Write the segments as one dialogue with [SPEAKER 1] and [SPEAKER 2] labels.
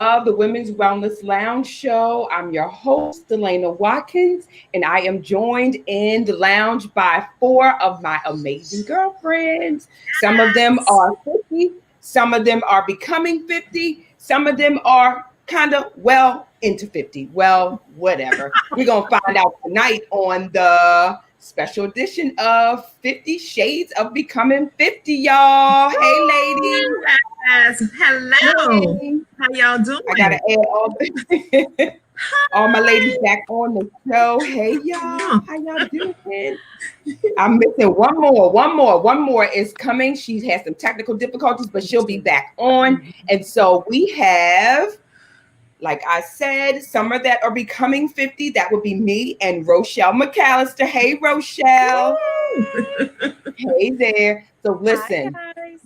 [SPEAKER 1] of the Women's Wellness Lounge Show. I'm your host, Delana Watkins, and I am joined in the lounge by four of my amazing girlfriends. Some of them are 50, some of them are becoming 50, some of them are kind of well into 50. Well, whatever. We're going to find out tonight on the special edition of 50 Shades of Becoming 50, y'all. Hey, ladies.
[SPEAKER 2] Yes. Hello.
[SPEAKER 1] Hey.
[SPEAKER 2] How y'all doing?
[SPEAKER 1] I gotta add all my ladies back on the show. Hey y'all, how y'all doing? I'm missing one more is coming. She has some technical difficulties, but she'll be back on. And so we have, like I said, some of that are becoming 50. That would be me and Rochelle McAllister. Hey Rochelle. Hey there. So listen.
[SPEAKER 3] Hi, guys.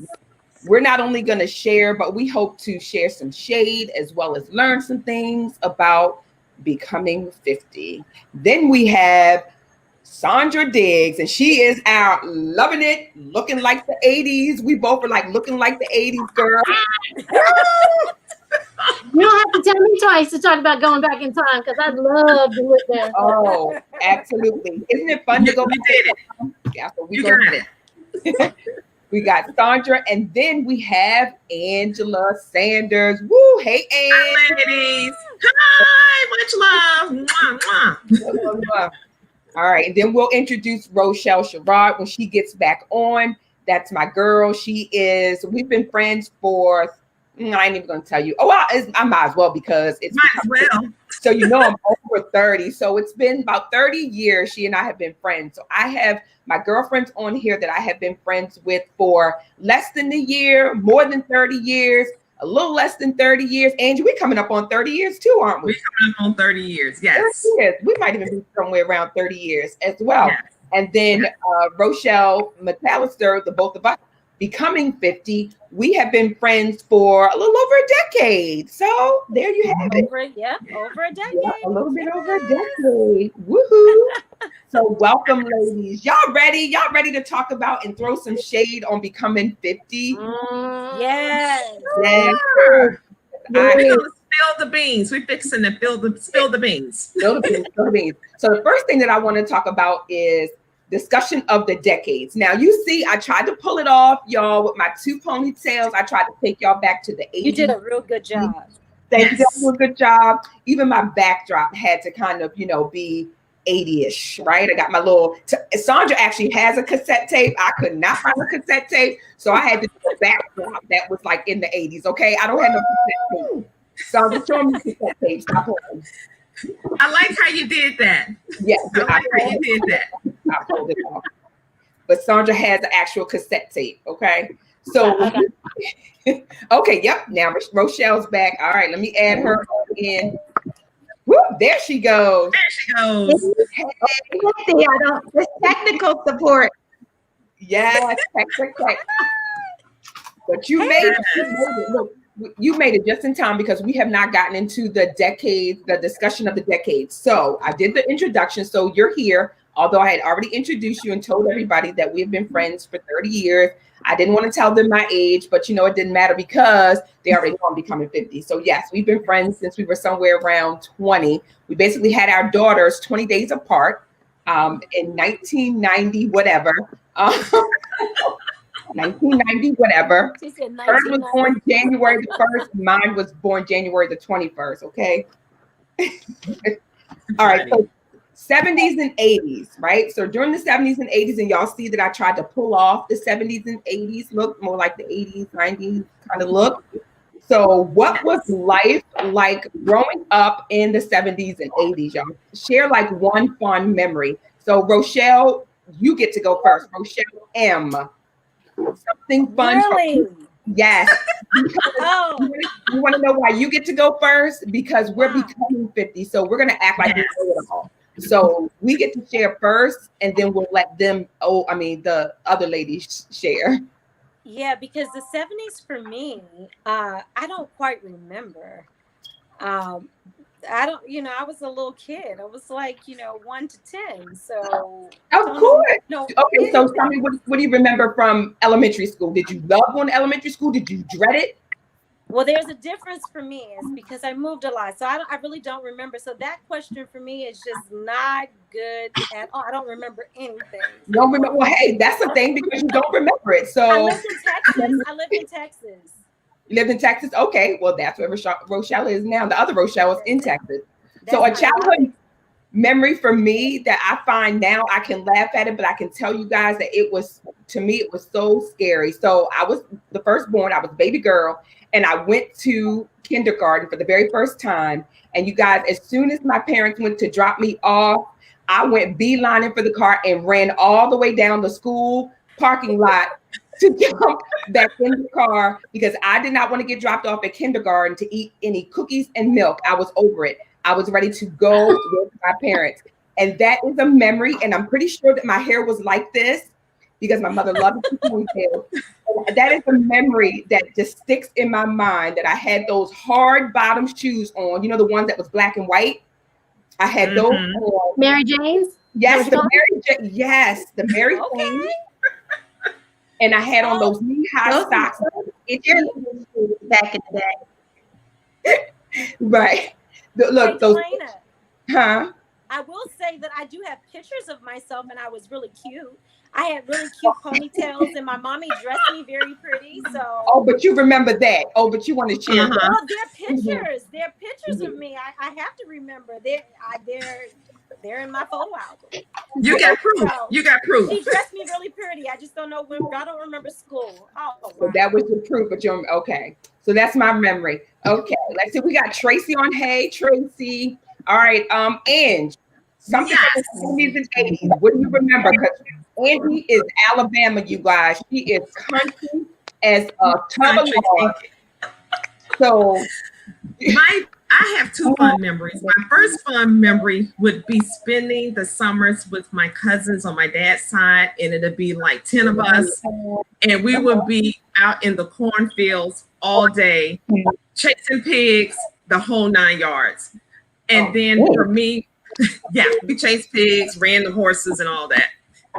[SPEAKER 1] We're not only going to share, but we hope to share some shade as well as learn some things about becoming 50. Then we have Sandra Diggs, and she is out loving it, looking like the 80s. We both are like looking like the 80s, girl.
[SPEAKER 3] You don't have to tell me twice to talk about going back in time because I'd love to look there.
[SPEAKER 1] Oh, absolutely. Isn't it fun to go
[SPEAKER 2] You did it.
[SPEAKER 1] Yeah, so
[SPEAKER 2] You got it.
[SPEAKER 1] We got Sandra, and then we have Angela Sanders. Woo! Hey, Ann.
[SPEAKER 2] Hi, ladies. Hi. Much love. Mwah, mwah.
[SPEAKER 1] All right, and then we'll introduce Rochelle Sherrod when she gets back on. That's my girl. We've been friends for, I ain't even going to tell you. I might as well because it's
[SPEAKER 2] Might as well.
[SPEAKER 1] So I'm over 30. So it's been about 30 years she and I have been friends. So I have my girlfriends on here that I have been friends with for less than a year, more than 30 years, a little less than 30 years. Angie, we're coming up on 30 years too, aren't we?
[SPEAKER 2] We're coming up on 30 years, yes.
[SPEAKER 1] 30 years. We might even be somewhere around 30 years as well. Yes. And then Rochelle McAllister, the both of us, becoming 50. We have been friends for a little over a decade. So there you have it.
[SPEAKER 3] Over a decade.
[SPEAKER 1] Yeah, a little bit over a decade. Woohoo. So welcome, ladies. Y'all ready? Y'all ready to talk about and throw some shade on becoming 50?
[SPEAKER 3] Yes.
[SPEAKER 1] Yes.
[SPEAKER 2] We're going to spill the beans. We're fixing to spill the beans.
[SPEAKER 1] Spill the beans. So the first thing that I want to talk about is discussion of the decades. Now, you see, I tried to pull it off, y'all, with my two ponytails. I tried to take y'all back to the 80s.
[SPEAKER 3] You did a real good job.
[SPEAKER 1] Thank you. That was a good job. Even my backdrop had to kind of, be 80-ish, right? I got my little, Sandra actually has a cassette tape. I could not find a cassette tape, so I had to do a backdrop that was like in the 80s, okay? I don't have no cassette tape. Sandra, show me cassette tapes. Stop playing.
[SPEAKER 2] I like how you did that.
[SPEAKER 1] Yes,
[SPEAKER 2] I like how you did that.
[SPEAKER 1] I pulled it off. But Sandra has an actual cassette tape, okay? So, okay, yep. Now Rochelle's back. All right, let me add her in. Woo, there she goes.
[SPEAKER 2] There she goes.
[SPEAKER 1] Hey, the technical support. Yes, technical. But you made it. Look, you made it just in time because we have not gotten into the discussion of the decades. So I did the introduction. So you're here. Although I had already introduced you and told everybody that we have been friends for 30 years. I didn't want to tell them my age, but it didn't matter because they already know I'm becoming 50. So yes, we've been friends since we were somewhere around 20. We basically had our daughters 20 days apart in 1990, whatever. 1990, whatever.
[SPEAKER 3] She said
[SPEAKER 1] Hers was born January the 1st. Mine was born January the 21st. Okay. All right. So 70s and 80s, right? So during the 70s and 80s, and y'all see that I tried to pull off the 70s and 80s look, more like the 80s, 90s kind of look. So what was life like growing up in the 70s and 80s, y'all? Share like one fond memory. So Rochelle, you get to go first. Rochelle M. Something fun.
[SPEAKER 3] Really?
[SPEAKER 1] Yes. You want to know why you get to go first? Because we're becoming 50. So we're going to act like we know it all. So we get to share first, and then we'll let them, the other ladies share.
[SPEAKER 3] Yeah, because the 70s for me, I don't quite remember. I don't, I was a little kid. I was like, 1 to 10. So.
[SPEAKER 1] Of course. Okay, so tell me, what do you remember from elementary school? Did you love going to elementary school? Did you dread it?
[SPEAKER 3] Well, there's a difference for me is because I moved a lot, so I really don't remember. So that question for me is just not good at all. I don't remember anything.
[SPEAKER 1] You don't remember? Well, hey, that's the thing because you don't remember it.
[SPEAKER 3] I
[SPEAKER 1] So
[SPEAKER 3] lived in Texas. I lived in Texas.
[SPEAKER 1] you lived in Texas. Okay, well, that's where Rochelle is now. The other Rochelle is in Texas. So
[SPEAKER 3] That's
[SPEAKER 1] a
[SPEAKER 3] ironic.
[SPEAKER 1] childhood memory for me that I find now I can laugh at it, but I can tell you guys that it was, to me, it was so scary. So I was the firstborn, I was a baby girl, and I went to kindergarten for the very first time. And you guys, as soon as my parents went to drop me off, I went beelining for the car and ran all the way down the school parking lot to jump back in the car because I did not want to get dropped off at kindergarten to eat any cookies and milk. I was over it. I was ready to go with my parents. And that is a memory. And I'm pretty sure that my hair was like this because my mother loved the ponytail. That is a memory that just sticks in my mind that I had those hard bottom shoes on, you know, the ones that was black and white. I had those on.
[SPEAKER 4] Mary Jane's?
[SPEAKER 1] Yes, the Mary Jane. And I had on those knee-high socks. Back in the day. Right. Look, those. Huh?
[SPEAKER 3] I will say that I do have pictures of myself, and I was really cute. I had really cute ponytails, and my mommy dressed me very pretty. So.
[SPEAKER 1] Oh, but you remember that. Oh, but you want to share.
[SPEAKER 3] Well, they're pictures. They're pictures of me. I have to remember. They're in my photo album.
[SPEAKER 2] You got proof. You got proof.
[SPEAKER 3] She dressed me really pretty. I just don't know when. I don't remember school. Oh, wow.
[SPEAKER 1] So that was your proof, but you're okay. So that's my memory. Okay, let's see. We got Tracy on. Hey, Tracy. All right. Ange. Something from the 70s and 80s. What do you remember? Because Angie is Alabama, you guys. She is country as a tub of lard. So
[SPEAKER 2] I have two fun memories. My first fun memory would be spending the summers with my cousins on my dad's side, and it'd be like 10 of us, and we would be out in the cornfields all day, chasing pigs, the whole 9 yards. And then for me, we chased pigs, ran the horses and all that,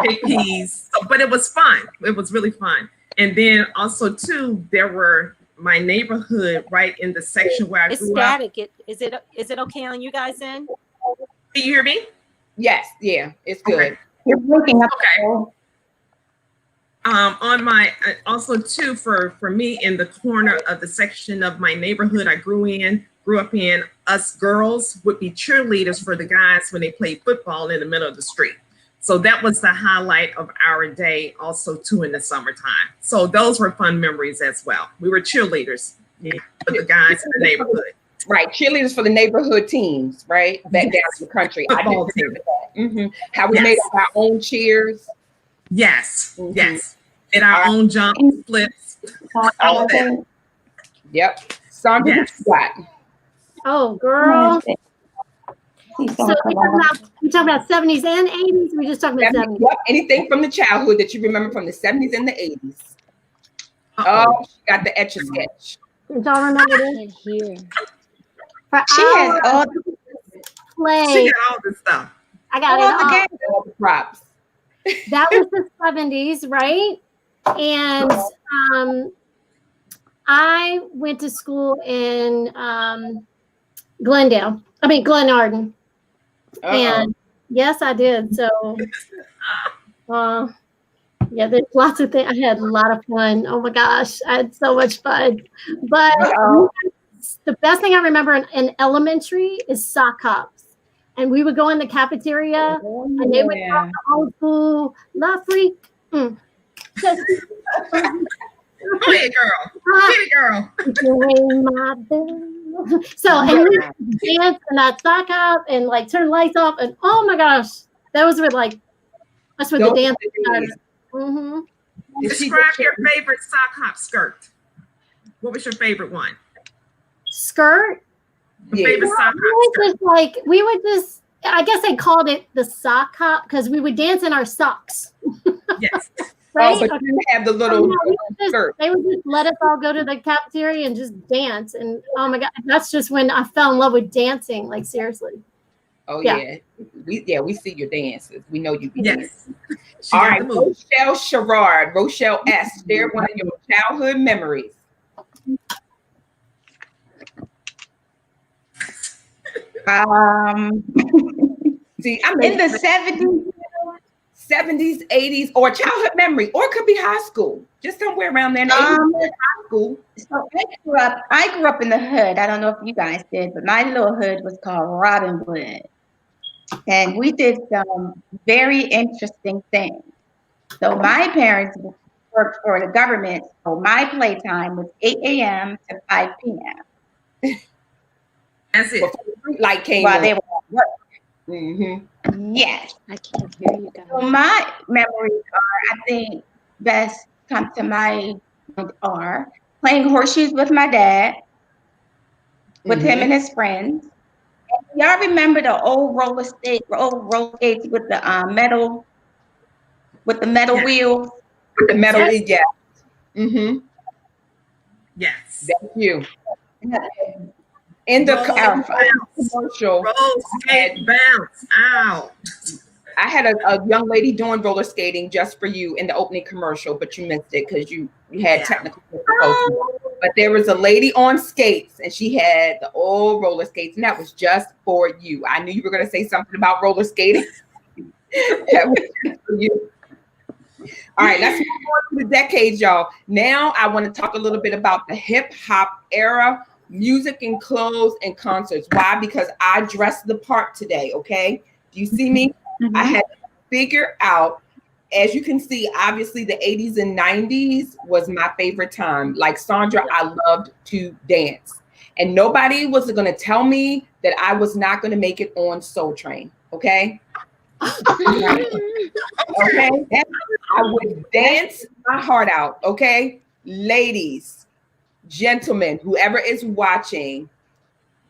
[SPEAKER 2] picked peas. So, but it was fun. It was really fun. And then also too, there were my neighborhood right in the section where I grew up.
[SPEAKER 3] Is it okay on you guys then?
[SPEAKER 2] Can you hear me?
[SPEAKER 1] Yes, yeah, it's good.
[SPEAKER 2] Okay.
[SPEAKER 4] You're breaking up.
[SPEAKER 2] Okay. On my also too for me in the corner of the section of my neighborhood I grew up in, us girls would be cheerleaders for the guys when they played football in the middle of the street. So that was the highlight of our day also too in the summertime. So those were fun memories as well. We were cheerleaders for the guys in the neighborhood.
[SPEAKER 1] Right, cheerleaders for the neighborhood teams, right? Back down to the country. I do remember that. How we made up our own cheers.
[SPEAKER 2] Yes, yes. And our own jump flips. All of that.
[SPEAKER 1] Yep. Sandra, what you got?
[SPEAKER 4] Oh, girl. So we talking about 70s and 80s? We just talking about 70s?
[SPEAKER 1] Yep. Anything from the childhood that you remember from the 70s and the 80s. Oh, she got the etch a sketch.
[SPEAKER 4] Did y'all remember this?
[SPEAKER 5] Here.
[SPEAKER 4] She has all the play.
[SPEAKER 2] She got all the stuff.
[SPEAKER 4] I got
[SPEAKER 1] all the props.
[SPEAKER 4] That was the 70s, right? And I went to school in Glenarden. And yes, I did. So, there's lots of things. I had a lot of fun. Oh my gosh, I had so much fun. But the best thing I remember in elementary is sock hops. And we would go in the cafeteria and they would talk to old school, La Freak.
[SPEAKER 2] Go ahead, girl.
[SPEAKER 4] So, and we dance and I'd sock up and like turn lights off. And oh my gosh, that's where the dance started.
[SPEAKER 2] Describe your favorite sock hop skirt. What was your favorite one?
[SPEAKER 4] Skirt?
[SPEAKER 2] Favorite sock hop skirt.
[SPEAKER 4] We would just, I guess they called it the sock hop because we would dance in our socks.
[SPEAKER 2] Yes.
[SPEAKER 4] Right?
[SPEAKER 1] But you have the little skirt.
[SPEAKER 4] They would just let us all go to the cafeteria and just dance. And oh my God, that's just when I fell in love with dancing. Like seriously.
[SPEAKER 1] Oh yeah. We see your dances. We know you.
[SPEAKER 2] Yes.
[SPEAKER 1] All right, Rochelle Sherrard, Rochelle S. Share one of your childhood memories.
[SPEAKER 5] Um,
[SPEAKER 1] See, I'm
[SPEAKER 5] in the 70s.
[SPEAKER 1] 70s, 80s, or childhood memory, or it could be high school, just somewhere around there in the 80s, high school.
[SPEAKER 5] So I grew up in the hood. I don't know if you guys did, but my little hood was called Robinwood. And we did some very interesting things. So my parents worked for the government. So my playtime was 8 a.m. to 5 p.m.
[SPEAKER 2] That's it.
[SPEAKER 1] Before the street light came
[SPEAKER 5] while
[SPEAKER 1] on.
[SPEAKER 5] they were at work.
[SPEAKER 1] Yes.
[SPEAKER 4] I can't hear you guys.
[SPEAKER 5] So my memories are, I think, best come to mind are playing horseshoes with my dad, with him and his friends. And y'all remember the old roller skates with the metal wheels?
[SPEAKER 1] With the metal,
[SPEAKER 2] Yes.
[SPEAKER 1] yeah.
[SPEAKER 2] Yes.
[SPEAKER 1] That's you. In the commercial,
[SPEAKER 2] Roll, skate, bounce, out.
[SPEAKER 1] I had a young lady doing roller skating just for you in the opening commercial, but you missed it because you had technical difficulties. But there was a lady on skates and she had the old roller skates, and that was just for you. I knew you were going to say something about roller skating. That was just for you. All right, let's move on to the decades, y'all. Now I want to talk a little bit about the hip hop era, music and clothes and concerts. Why? Because I dressed the part today, okay? Do you see me? I had to figure out, as you can see, obviously the 80s and 90s was my favorite time. Like Sandra, I loved to dance. And nobody was going to tell me that I was not going to make it on Soul Train, okay? Okay? I would dance my heart out, okay? Ladies, gentlemen, whoever is watching,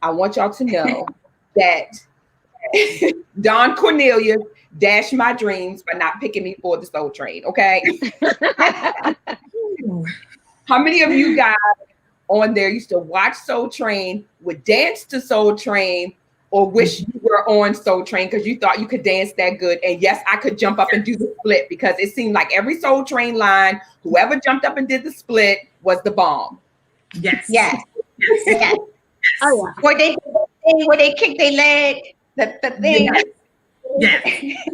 [SPEAKER 1] I want y'all to know that Don Cornelius dashed my dreams by not picking me for the Soul Train, okay? How many of you guys on there used to watch Soul Train, would dance to Soul Train, or wish you were on Soul Train because you thought you could dance that good? And yes, I could jump up and do the split because it seemed like every Soul Train line, whoever jumped up and did the split was the bomb.
[SPEAKER 2] Yes.
[SPEAKER 5] Yes. Yes.
[SPEAKER 4] Oh, yeah.
[SPEAKER 5] Where they kick their leg, the thing.
[SPEAKER 2] Yes.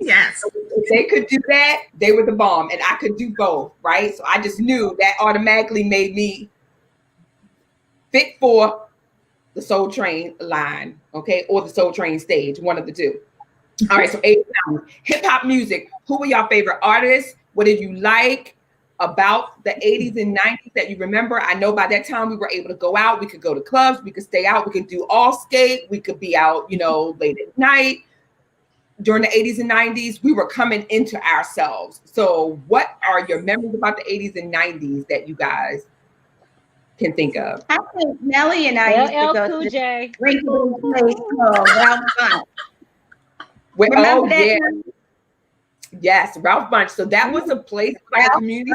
[SPEAKER 2] Yes.
[SPEAKER 1] If they could do that, they were the bomb, and I could do both, right? So I just knew that automatically made me fit for the Soul Train line, okay, or the Soul Train stage, one of the two. All right, so hip hop music. Who were your favorite artists? What did you like about the 80s and 90s that you remember? I know by that time we were able to go out. We could go to clubs. We could stay out. We could do all skate. We could be out, late at night. During the 80s and 90s, we were coming into ourselves. So what are your memories about the 80s and 90s that you guys can think of?
[SPEAKER 5] I think Melly and I used to go to the drinking place called Ralph Bunch. Remember that?
[SPEAKER 1] Yeah. Yes, Ralph Bunch. So that was a place like a community.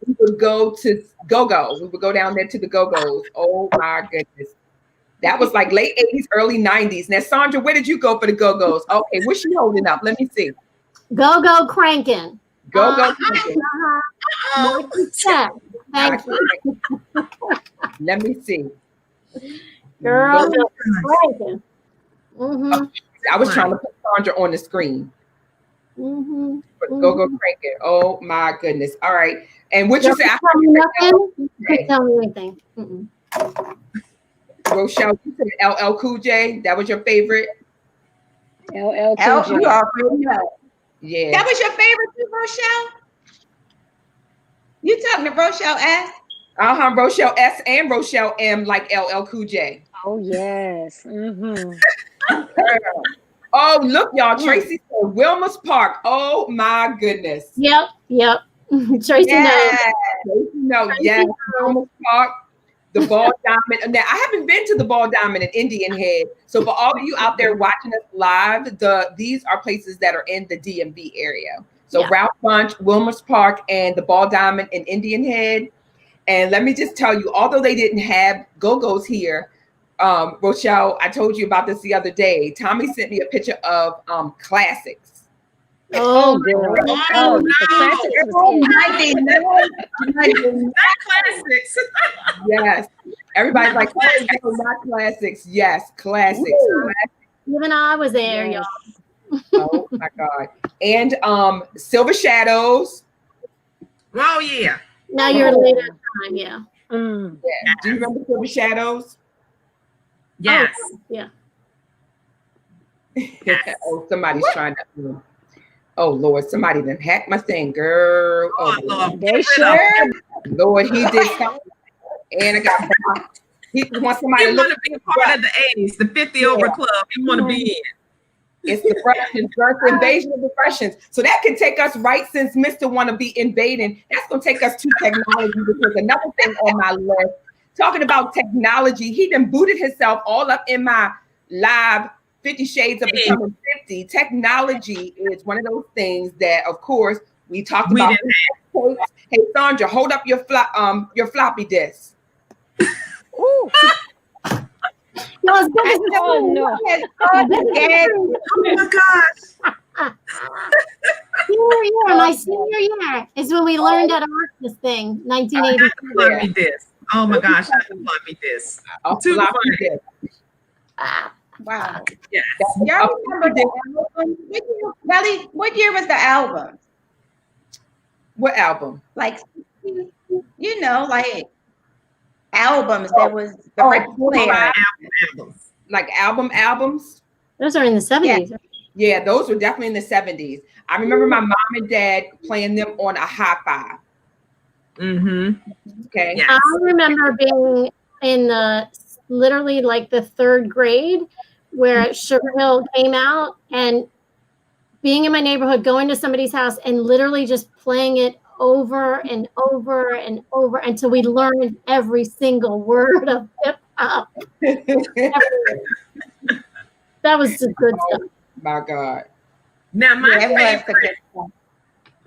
[SPEAKER 1] We would go to Go-Go. We would go down there to the Go-Go's. Oh my goodness. That was like late 80s, early 90s. Now, Sandra, where did you go for the Go-Go's? Okay, what's she holding up? Let me see.
[SPEAKER 4] Go cranking.
[SPEAKER 1] Go
[SPEAKER 4] Thank you.
[SPEAKER 1] Let me see.
[SPEAKER 4] Girl, cranking.
[SPEAKER 1] I was trying to put Sandra on the screen. Go cranking. Oh my goodness. All right. And what you say?
[SPEAKER 4] You couldn't tell me anything.
[SPEAKER 1] Rochelle, you said LL Cool J. That was your favorite?
[SPEAKER 3] LL Cool J.
[SPEAKER 5] You already know.
[SPEAKER 1] Yeah.
[SPEAKER 5] That was your favorite too, Rochelle? You talking to Rochelle S?
[SPEAKER 1] Rochelle S and Rochelle M, like LL Cool J.
[SPEAKER 3] Oh, yes.
[SPEAKER 1] Oh, look, y'all. Tracy said Wilmer's Park. Oh my goodness.
[SPEAKER 4] Yep. Tracy knows.
[SPEAKER 1] Yes. Wilmer's Park. The Ball Diamond. Now, I haven't been to the Ball Diamond in Indian Head. So for all of you out there watching us live, these are places that are in the DMV area. So Ralph Bunch, Wilmer's Park, and the Ball Diamond in Indian Head. And let me just tell you, although they didn't have Go-Go's here, Rochelle, I told you about this the other day. Tommy sent me a picture of classics.
[SPEAKER 3] Oh, girl.
[SPEAKER 2] Oh,
[SPEAKER 3] The
[SPEAKER 2] no.
[SPEAKER 3] classics was it.
[SPEAKER 5] 99.
[SPEAKER 2] Not classics.
[SPEAKER 1] Yes. Everybody's like, oh, no, not classics. Yes, classics.
[SPEAKER 4] Ooh. Even I was there,
[SPEAKER 3] Yes.
[SPEAKER 4] y'all.
[SPEAKER 1] Oh my God. And Silver Shadows.
[SPEAKER 2] Oh, yeah.
[SPEAKER 4] Now you're later time, yeah.
[SPEAKER 3] Mm.
[SPEAKER 1] Yeah. Do you remember Silver Shadows?
[SPEAKER 2] Yes.
[SPEAKER 4] Oh, yeah.
[SPEAKER 2] Yes.
[SPEAKER 1] Oh, somebody's trying to. Oh Lord, somebody done hacked my thing, girl. Oh
[SPEAKER 2] Lord.
[SPEAKER 3] They sure.
[SPEAKER 1] Lord, he did something, and I got blocked. He wants somebody
[SPEAKER 2] You
[SPEAKER 1] to
[SPEAKER 2] want
[SPEAKER 1] look
[SPEAKER 2] to be part of the 80s, the 50 over club. You want to be in.
[SPEAKER 1] It's depression, birth, invasion of depressions. So that can take us right, since Mr. Want to be invading. That's going to take us to technology, because another thing on my list, talking about technology, he done booted himself all up in my live 50 Shades of Becoming 50. Technology is one of those things that, of course, we talked about. Hey, Sandra, hold up your floppy disk.
[SPEAKER 3] Ooh.
[SPEAKER 4] No, as big as
[SPEAKER 3] Oh, no.
[SPEAKER 2] Oh my gosh.
[SPEAKER 4] my senior year is when we learned how to work this thing, 1980.
[SPEAKER 2] Floppy disk. Oh my gosh, not the floppy disk. Too
[SPEAKER 1] Floppy
[SPEAKER 2] funny.
[SPEAKER 1] disk.
[SPEAKER 5] Wow.
[SPEAKER 2] Yes.
[SPEAKER 5] Y'all remember the album? Nelly, what year was the album?
[SPEAKER 1] What album?
[SPEAKER 5] Like, you know, like albums. There was the record player.
[SPEAKER 1] Like albums.
[SPEAKER 4] Those are in the 70s.
[SPEAKER 1] Yeah, those were definitely in the 70s. I remember my mom and dad playing them on a hi-fi.
[SPEAKER 2] Mm-hmm.
[SPEAKER 1] Okay.
[SPEAKER 2] Yes.
[SPEAKER 4] I remember being in literally like the 3rd grade where Sugar Hill came out, and being in my neighborhood, going to somebody's house and literally just playing it over and over and over until we learned every single word of hip hop. That was just good stuff.
[SPEAKER 1] My God.
[SPEAKER 2] Now
[SPEAKER 5] Yeah,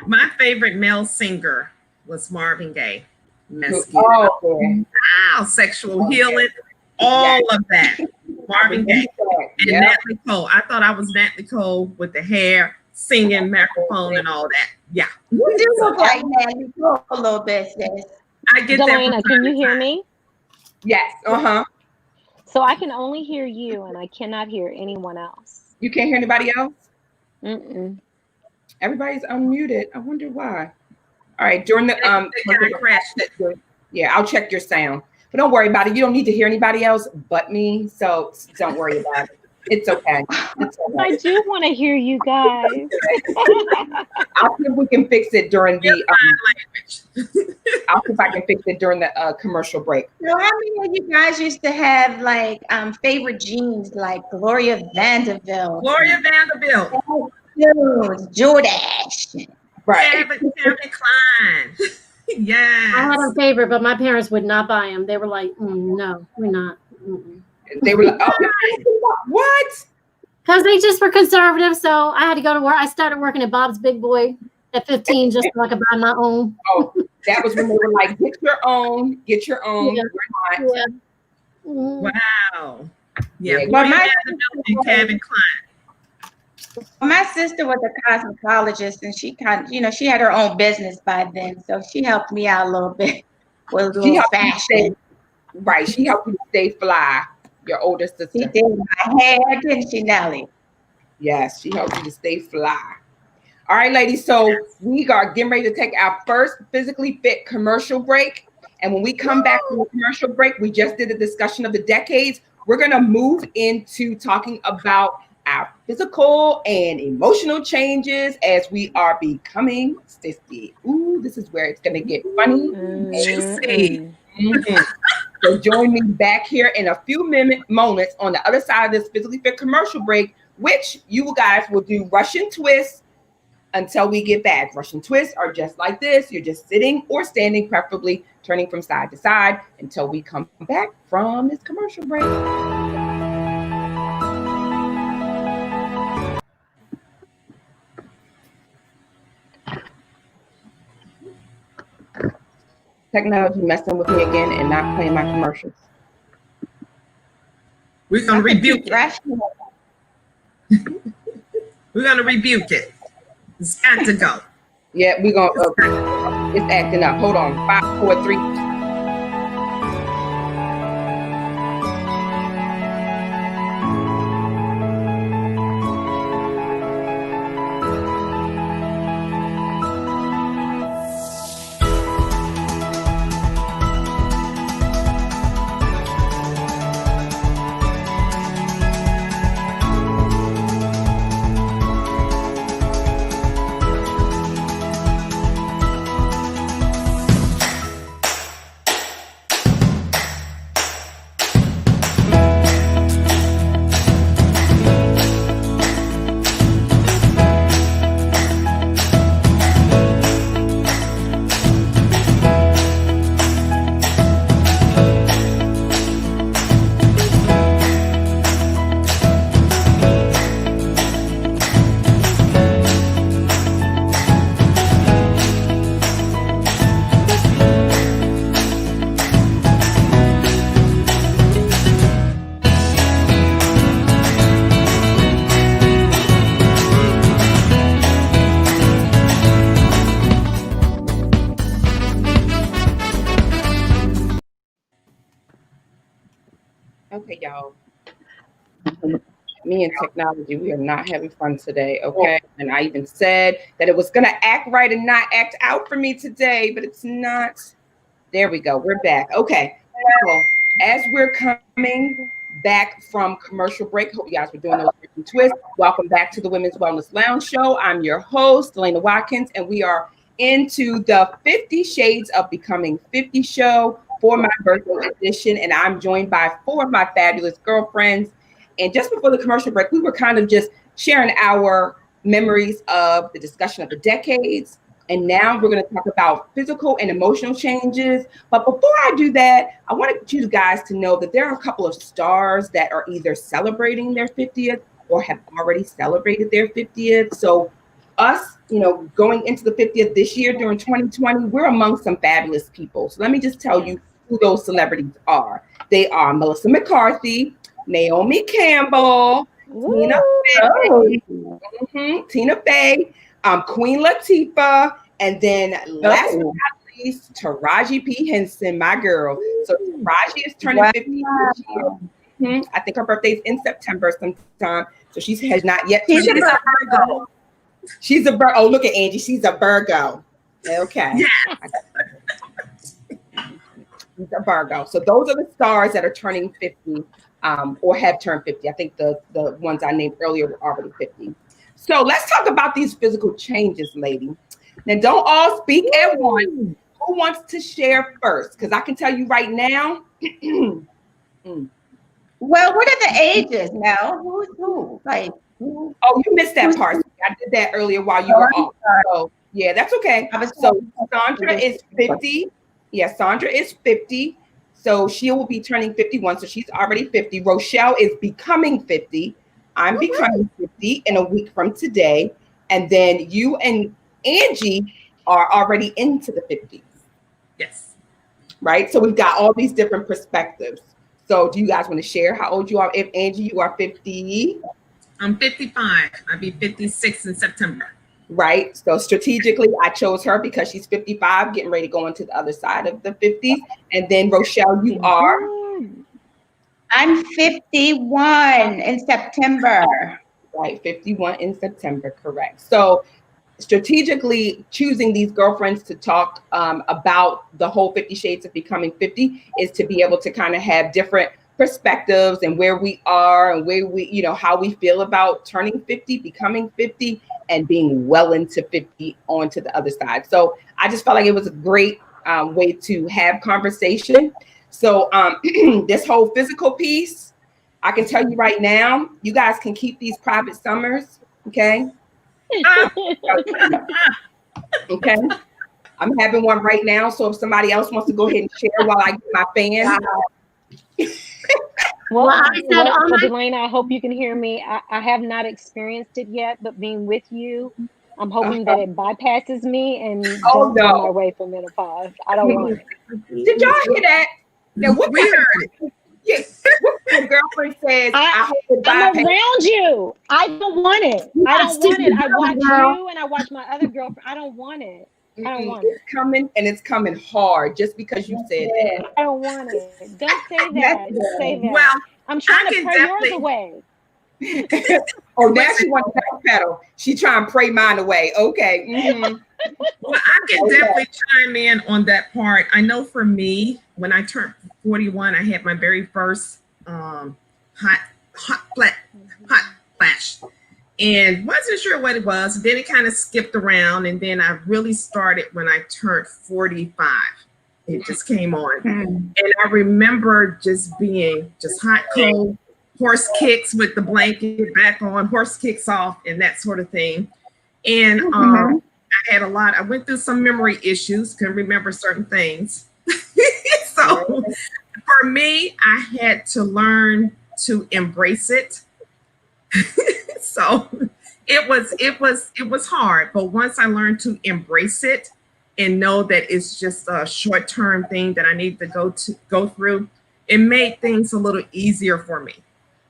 [SPEAKER 2] my favorite male singer was Marvin Gaye.
[SPEAKER 1] Oh, yeah.
[SPEAKER 2] Wow, sexual healing, all of that. Marvin Gaye and Natalie Cole. I thought I was Natalie Cole with the hair, singing, microphone, and all that. Yeah.
[SPEAKER 5] You do look like Natalie Cole a little bit, sis.
[SPEAKER 2] I get
[SPEAKER 3] Delana,
[SPEAKER 2] that.
[SPEAKER 3] can you hear me?
[SPEAKER 1] Yes.
[SPEAKER 3] So I can only hear you, and I cannot hear anyone else.
[SPEAKER 1] You can't hear anybody else?
[SPEAKER 3] Mm-mm.
[SPEAKER 1] Everybody's unmuted. I wonder why. All right, during the
[SPEAKER 2] crashed it.
[SPEAKER 1] Yeah, I'll check your sound. But don't worry about it. You don't need to hear anybody else but me. So don't worry about it. It's okay. It's okay.
[SPEAKER 3] I do want to hear you guys.
[SPEAKER 1] I'll see if we can fix it during the I'll see if I can fix it during the commercial break.
[SPEAKER 5] So how many of you guys used to have like favorite jeans like Gloria Vanderbilt?
[SPEAKER 2] Gloria Vanderbilt.
[SPEAKER 5] Jordache.
[SPEAKER 2] Right. Calvin Klein. Yeah.
[SPEAKER 4] I had a favorite, but my parents would not buy them. They were like, no, we're not.
[SPEAKER 1] They were like, oh, what?
[SPEAKER 4] Because they just were conservative. So I had to go to work. I started working at Bob's Big Boy at 15 just so I could buy my own.
[SPEAKER 1] Oh, that was when they were like, get your own.
[SPEAKER 4] Yeah.
[SPEAKER 1] We're not.
[SPEAKER 4] Yeah.
[SPEAKER 2] Wow. Yeah.
[SPEAKER 5] But
[SPEAKER 2] Gloria Vanderbilt and Calvin Klein.
[SPEAKER 5] My sister was a cosmetologist, and she she had her own business by then, so she helped me out a little bit with a little fashion.
[SPEAKER 1] Right, she helped you to stay fly. Your older sister.
[SPEAKER 5] She did my hair, didn't she, Nelly?
[SPEAKER 1] Yes, she helped you to stay fly. All right, ladies. So we are getting ready to take our first physically fit commercial break, and when we come back from the commercial break, we just did a discussion of the decades. We're gonna move into talking about our physical and emotional changes as we are becoming 50. Ooh, this is where it's going to get funny. So join me back here in a few moments on the other side of this physically fit commercial break, which you guys will do Russian twists until we get back. Russian twists are just like this. You're just sitting or standing, preferably turning from side to side until we come back from this commercial break. Technology messing with me again and not playing my commercials.
[SPEAKER 2] We're gonna rebuke it. We're gonna rebuke it. It's got to go.
[SPEAKER 1] Yeah, we're going to, it's acting up. Hold on. 5, 4, 3. Okay, y'all. Me and technology, we are not having fun today, okay? And I even said that it was going to act right and not act out for me today, but it's not. There we go. We're back. Okay. So as we're coming back from commercial break, hope you guys were doing those twists. Welcome back to the Women's Wellness Lounge Show. I'm your host, Elena Watkins, and we are into the 50 Shades of Becoming 50 show for my birthday edition. And I'm joined by 4 of my fabulous girlfriends. And just before the commercial break, we were kind of just sharing our memories of the discussion of the decades. And now we're going to talk about physical and emotional changes. But before I do that, I wanted you guys to know that there are a couple of stars that are either celebrating their 50th or have already celebrated their 50th. So us, going into the 50th this year during 2020, we're among some fabulous people. So let me just tell you who those celebrities are. They are Melissa McCarthy, Naomi Campbell, Tina Fey, Queen Latifah, and then last but not least, Taraji P. Henson, my girl. So Taraji is turning 50 this year. I think her birthday is in September sometime. So she has not yet. She's a Virgo. She's a Virgo. Oh, look at Angie. She's a Virgo. Okay. Yeah. She's a Virgo. So those are the stars that are turning 50 or have turned 50. I think the ones I named earlier were already 50. So let's talk about these physical changes, lady. Now, don't all speak at once. Who wants to share first? Because I can tell you right now.
[SPEAKER 5] Well, what are the ages now? Who's who? Like, who?
[SPEAKER 1] Oh, you missed that part. I did that earlier while you were off. So yeah, that's okay. So Sandra is 50. Yeah, Sandra is 50. So she will be turning 51. So she's already 50. Rochelle is becoming 50. I'm becoming 50 in a week from today. And then you and Angie are already into the 50s.
[SPEAKER 2] Yes.
[SPEAKER 1] Right? So we've got all these different perspectives. So do you guys want to share how old you are? If Angie, you are 50.
[SPEAKER 2] I'm 55. I'll be 56 in September.
[SPEAKER 1] Right. So strategically, I chose her because she's 55, getting ready to go into the other side of the 50s. And then Rochelle, you are?
[SPEAKER 5] I'm 51 in September.
[SPEAKER 1] Right. 51 in September. Correct. So strategically choosing these girlfriends to talk about the whole 50 Shades of Becoming 50 is to be able to kind of have different perspectives and where we are and where we, how we feel about turning 50, becoming 50, and being well into 50 onto the other side. So I just felt like it was a great way to have conversation. So this whole physical piece, I can tell you right now, you guys can keep these private summers, okay? Okay. I'm having one right now. So if somebody else wants to go ahead and share while I get my fan.
[SPEAKER 6] Well, Delana, I hope you can hear me. I have not experienced it yet, but being with you, I'm hoping that it bypasses me and don't go my way for menopause. I don't want it.
[SPEAKER 1] Did y'all hear that? Now, what
[SPEAKER 2] we heard it.
[SPEAKER 1] Yeah. What my girlfriend says, I hope it
[SPEAKER 6] I'm
[SPEAKER 1] bypass.
[SPEAKER 6] around you. I don't want it. I don't want it. I watch you and I watch my other girlfriend. I don't want it. I don't want
[SPEAKER 1] It's coming, and it's coming hard just because you said that.
[SPEAKER 6] I don't want it. Don't say that. Don't say that.
[SPEAKER 2] Well,
[SPEAKER 6] I'm trying
[SPEAKER 2] I
[SPEAKER 6] to
[SPEAKER 2] can
[SPEAKER 6] pray yours
[SPEAKER 2] definitely-
[SPEAKER 6] away.
[SPEAKER 1] Oh, now she wants to backpedal. She trying to pray mine away. Okay. Mhm.
[SPEAKER 2] Well, I can definitely chime in on that part. I know for me, when I turned 41, I had my very first hot flash, and wasn't sure what it was. Then it kind of skipped around, and then I really started when I turned 45. It just came on, and I remember just being just hot, cold, horse kicks with the blanket back on, horse kicks off, and that sort of thing. And I had I went through some memory issues, couldn't remember certain things. So for me, I had to learn to embrace it. So it was hard, but once I learned to embrace it and know that it's just a short-term thing that I need to go through, it made things a little easier for me.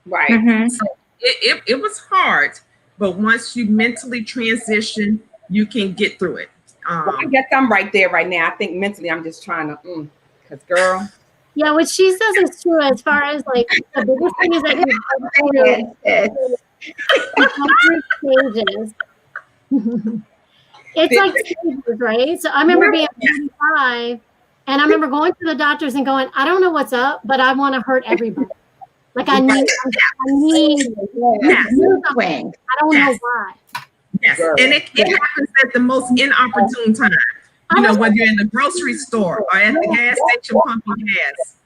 [SPEAKER 1] Right.
[SPEAKER 2] So it was hard, but once you mentally transition, you can get through it.
[SPEAKER 1] Well, I guess I'm right there right now. I think mentally I'm just trying to, because girl.
[SPEAKER 4] Yeah, what she says is true as far as like the biggest thing is that you stages. It's like stages, right? So I remember being 45 and I remember going to the doctors and going, I don't know what's up, but I want to hurt everybody. Like I need
[SPEAKER 5] wing.
[SPEAKER 4] I don't know why.
[SPEAKER 2] Yes, and it happens at the most inopportune time. You know, when you're in the grocery store or at the gas station pumping gas.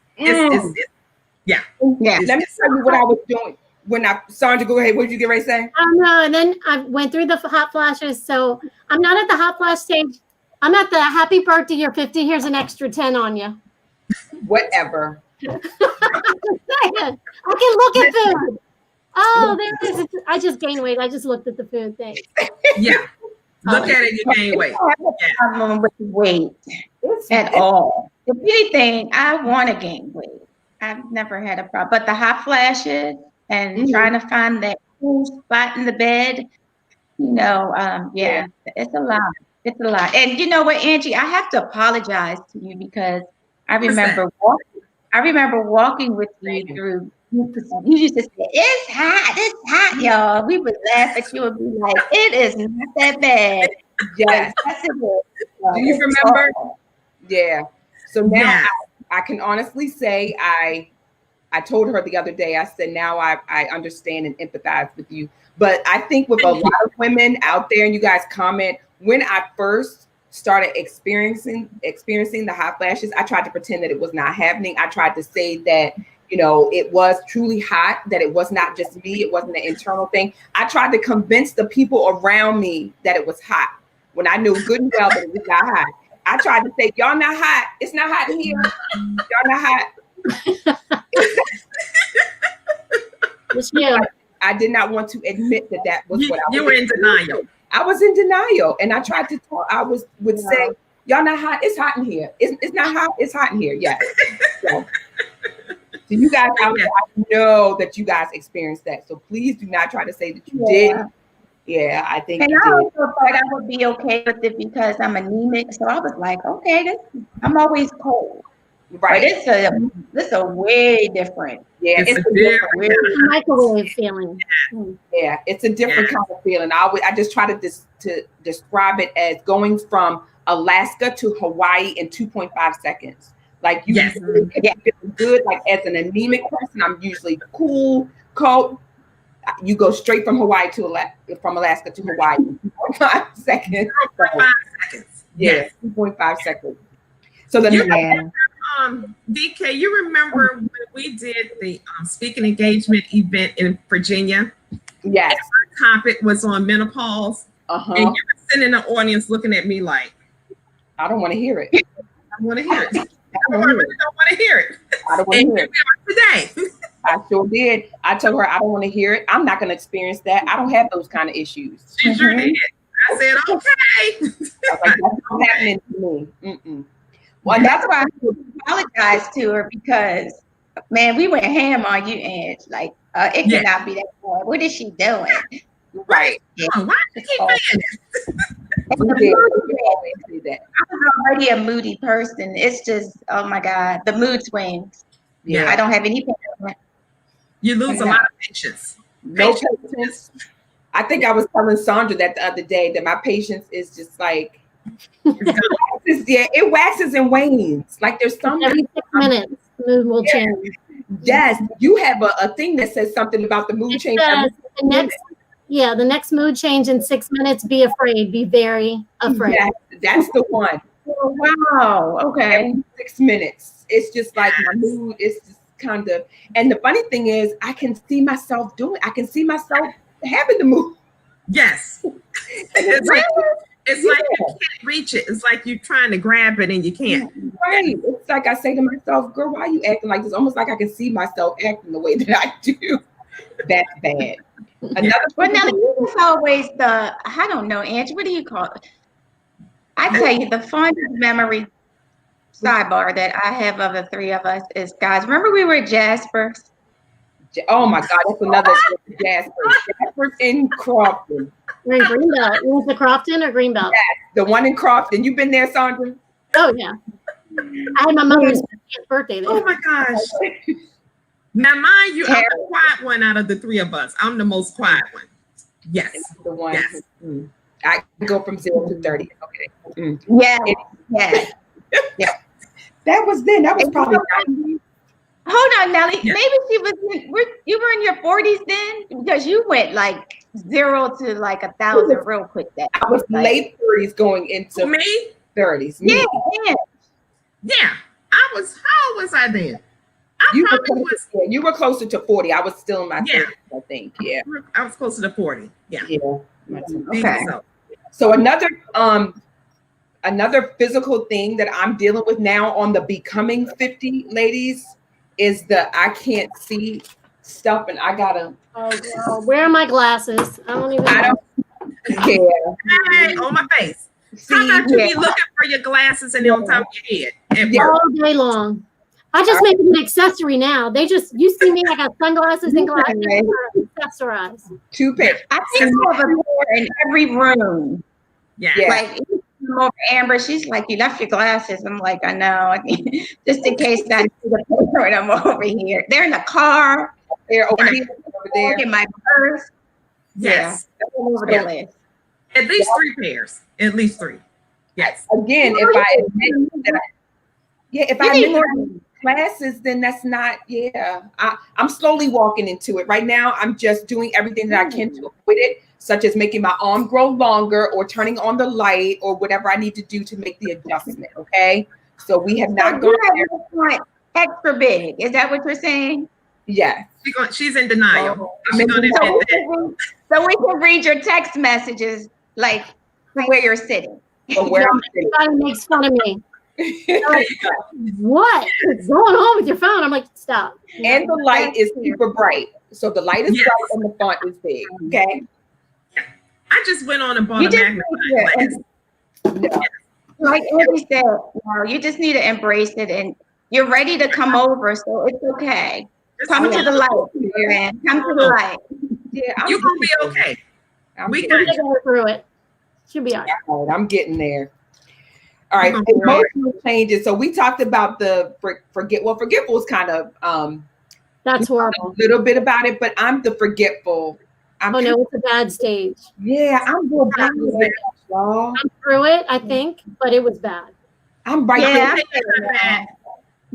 [SPEAKER 2] Yeah.
[SPEAKER 1] Let me tell you what I was doing when Sandra, go ahead. What did you get ready to say?
[SPEAKER 4] I don't know. And then I went through the hot flashes. So I'm not at the hot flash stage. I'm at the happy birthday, you're 50. Here's an extra 10 on you.
[SPEAKER 1] Whatever.
[SPEAKER 4] I can look at food. Oh, there it is. I just gained weight. I just looked at the food thing.
[SPEAKER 2] Yeah. Look at it, you gain weight.
[SPEAKER 5] I have a problem with weight at all. If anything, I want to gain weight. I've never had a problem. But the hot flashes and trying to find that cool spot in the bed, it's a lot. It's a lot. And you know what, Angie, I have to apologize to you because I remember walking with you through. You used to say, it's hot, y'all. We would laugh at you and be like, it is not that bad.
[SPEAKER 1] Yes. Do you remember? Yeah. So now I can honestly say I told her the other day, I said, now I understand and empathize with you. But I think with a lot of women out there, and you guys comment, when I first started experiencing the hot flashes, I tried to pretend that it was not happening. I tried to say that, it was truly hot, that it was not just me. It wasn't an internal thing. I tried to convince the people around me that it was hot when I knew good and well that it was not hot. I tried to say, y'all not hot. It's not hot in here. Y'all not hot. I did not want to admit that was what I was.
[SPEAKER 2] You were in denial.
[SPEAKER 1] I was in denial, and I tried to talk. I would say, y'all not hot. It's hot in here. It's not hot. It's hot in here. Yes. So you guys out there, I know that you guys experienced that. So please do not try to say that you did. Yeah, I think.
[SPEAKER 5] And I also thought I would be okay with it because I'm anemic. So I was like, okay, I'm always cold.
[SPEAKER 1] Right.
[SPEAKER 5] But it's a way different.
[SPEAKER 1] Yeah, it's a different
[SPEAKER 4] microwave feeling.
[SPEAKER 1] Yeah, it's a different kind of feeling. I just try to describe it as going from Alaska to Hawaii in 2.5 seconds. Like you feel good. Like as an anemic person, I'm usually cool, cold. You go straight from Hawaii from Alaska to Hawaii in 2.5 seconds.
[SPEAKER 2] 2.5 seconds.
[SPEAKER 1] Yeah, 2.5 seconds. So
[SPEAKER 2] DK, you remember when we did the speaking engagement event in Virginia?
[SPEAKER 1] Yes.
[SPEAKER 2] And our topic was on menopause. And you were sitting in the audience looking at me like,
[SPEAKER 1] I don't want to hear it.
[SPEAKER 2] I want to hear it. I really don't want to hear it.
[SPEAKER 1] I don't want to hear
[SPEAKER 2] it. Today.
[SPEAKER 1] I sure did. I told her I don't want to hear it. I'm not going to experience that. I don't have those kind of issues.
[SPEAKER 2] She sure did. I said, okay.
[SPEAKER 1] I was like, that's not happening to me.
[SPEAKER 5] Well, that's why I apologize to her because Man, we went ham on you, Ange. Like, it cannot be that bad. What is she doing?
[SPEAKER 2] Right. Why do you keep saying
[SPEAKER 1] We did. We always do that.
[SPEAKER 5] I was already a moody person. It's just, oh my God, the mood swings.
[SPEAKER 2] Yeah.
[SPEAKER 5] I don't have any patience.
[SPEAKER 2] You lose a lot of patience.
[SPEAKER 1] No patience. I think I was telling Sandra that the other day that my patience is just like it waxes and wanes. Like there's some
[SPEAKER 4] every 6 minutes, the mood will change.
[SPEAKER 1] Yes, you have a thing that says something about the mood change.
[SPEAKER 4] The next mood change in 6 minutes. Be afraid. Be very afraid.
[SPEAKER 1] Yes, that's the one.
[SPEAKER 5] Oh, wow. Okay.
[SPEAKER 1] Every 6 minutes. It's just like my mood is just kind of. And the funny thing is, I can see myself doing. I can see myself having the mood.
[SPEAKER 2] Yes. It's like you can't reach it. It's like you're trying to grab it and you can't.
[SPEAKER 1] Right. It's like I say to myself, girl, why are you acting like this? Almost like I can see myself acting the way that I do. That's bad.
[SPEAKER 5] Well, now it's always I don't know, Angie, what do you call it? I tell you, the fondest memory sidebar that I have of the three of us is, guys, remember we were at Jasper's?
[SPEAKER 1] Oh my God, that's another Jasper's. Jasper's in Crofton.
[SPEAKER 4] We're in Greenbelt. Was it Crofton or Greenbelt?
[SPEAKER 1] Yes, the one in Crofton. You've been there, Sandra?
[SPEAKER 4] Oh yeah. I had my mother's birthday there.
[SPEAKER 2] Oh my gosh. Now, mind you, I'm the quiet one out of the three of us. I'm the most quiet one. Yes.
[SPEAKER 1] That's the one.
[SPEAKER 2] Yes.
[SPEAKER 1] I go from 0 to 30. Okay.
[SPEAKER 5] Yes.
[SPEAKER 1] Yeah. That was then. That was probably.
[SPEAKER 5] Hold on, Nelly. Yeah. Maybe you were in your 40s then, because you went like 0 to like 1,000 real quick.
[SPEAKER 1] I was late 30s going into
[SPEAKER 2] me
[SPEAKER 1] 30s.
[SPEAKER 5] Me.
[SPEAKER 2] Yeah. I was. How old was I then?
[SPEAKER 1] You were closer to 40. I was still in my 30s, I think. Yeah.
[SPEAKER 2] I was closer to 40. Yeah.
[SPEAKER 5] Okay.
[SPEAKER 1] So another physical thing that I'm dealing with now on the becoming 50 ladies is I can't see stuff and I gotta.
[SPEAKER 4] Oh, girl. Where are my glasses? I don't care.
[SPEAKER 2] Hey, on my face. See, how about you be looking for your glasses and on top of your head
[SPEAKER 4] all day long? I just make it an accessory now. You see me, I got sunglasses and glasses accessorized.
[SPEAKER 1] 2 pairs.
[SPEAKER 5] I think you have a pair in every room.
[SPEAKER 2] Yeah.
[SPEAKER 5] Like, over Amber, she's like, you left your glasses. I'm like, I know. Just in case I need the paper and I'm over here. They're in the car. They're over there. In my purse.
[SPEAKER 2] Yes.
[SPEAKER 5] Yeah, all over the list.
[SPEAKER 2] At least 3 pairs. At least 3. Yes.
[SPEAKER 1] Again, if I admit that if I admit classes, then that's not, I'm slowly walking into it. Right now, I'm just doing everything that I can to avoid it, such as making my arm grow longer or turning on the light or whatever I need to do to make the adjustment, okay? So we have not gone there.
[SPEAKER 5] Extra big. Is that what you're saying?
[SPEAKER 1] Yes.
[SPEAKER 2] She's in denial.
[SPEAKER 5] So we can read your text messages like from where you're sitting.
[SPEAKER 1] Or where I'm sitting.
[SPEAKER 4] Everybody makes fun of me. Like, what is going on with your phone? I'm like, stop.
[SPEAKER 1] And the light is super bright. So the light is bright and the font is big. Okay.
[SPEAKER 2] I just went on and bought a magnifying glass.
[SPEAKER 5] Like Andy said, you just need to embrace it and you're ready to come over, so it's okay. Come to the light, man. Come to the light.
[SPEAKER 1] Yeah,
[SPEAKER 2] you're gonna be okay. We
[SPEAKER 4] can get through it. Should be all
[SPEAKER 1] right. I'm getting there. All right, emotional changes. So we talked about the forgetful is kind of
[SPEAKER 4] that's horrible.
[SPEAKER 1] A little bit about it, but I'm the forgetful.
[SPEAKER 4] It's a bad stage.
[SPEAKER 1] Yeah, I'm real bad.
[SPEAKER 4] I'm through it, I think, but it was bad.
[SPEAKER 1] I'm right there.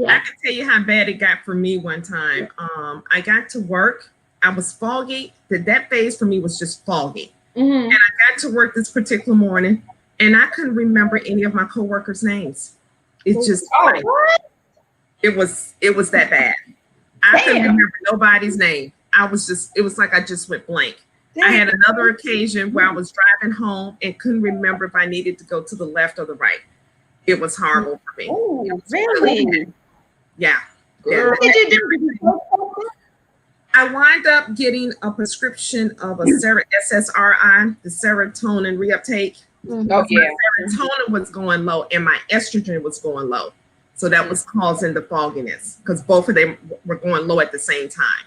[SPEAKER 2] I can tell you how bad it got for me one time. I got to work. I was foggy. That phase for me was just foggy. And I got to work this particular morning. And I couldn't remember any of my coworkers' names. It's just it was that bad. I couldn't remember nobody's name. It was like I just went blank. I had another occasion where I was driving home and couldn't remember if I needed to go to the left or the right. It was horrible for me.
[SPEAKER 5] Oh, really?
[SPEAKER 2] Yeah.
[SPEAKER 5] What did you do?
[SPEAKER 2] I wound up getting a prescription of a SSRI, the serotonin reuptake.
[SPEAKER 1] Oh, yeah.
[SPEAKER 2] My serotonin was going low and my estrogen was going low. So that was causing the fogginess because both of them were going low at the same time.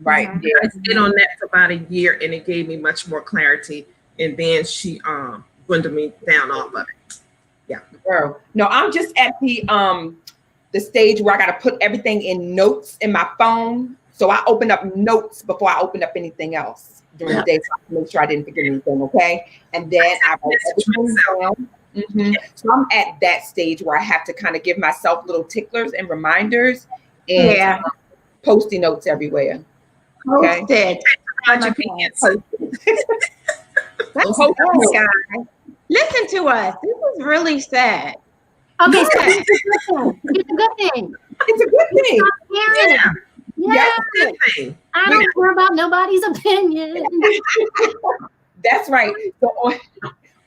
[SPEAKER 1] Right.
[SPEAKER 2] I stayed on that for about a year and it gave me much more clarity. And then she dwindled me down off of it. Yeah.
[SPEAKER 1] Girl. No, I'm just at the stage where I got to put everything in notes in my phone. So I open up notes before I open up anything else during the day, so I can make sure I didn't forget anything. Okay. And then I write everything down. So I'm at that stage where I have to kind of give myself little ticklers and reminders and Post-it notes everywhere. Okay.
[SPEAKER 5] Post it. That's good, guys. Listen to us. This is really sad.
[SPEAKER 4] Okay, so it's a good thing.
[SPEAKER 1] It's a good thing.
[SPEAKER 4] Yeah.
[SPEAKER 2] Thing.
[SPEAKER 4] I don't care about nobody's opinion.
[SPEAKER 1] That's right. So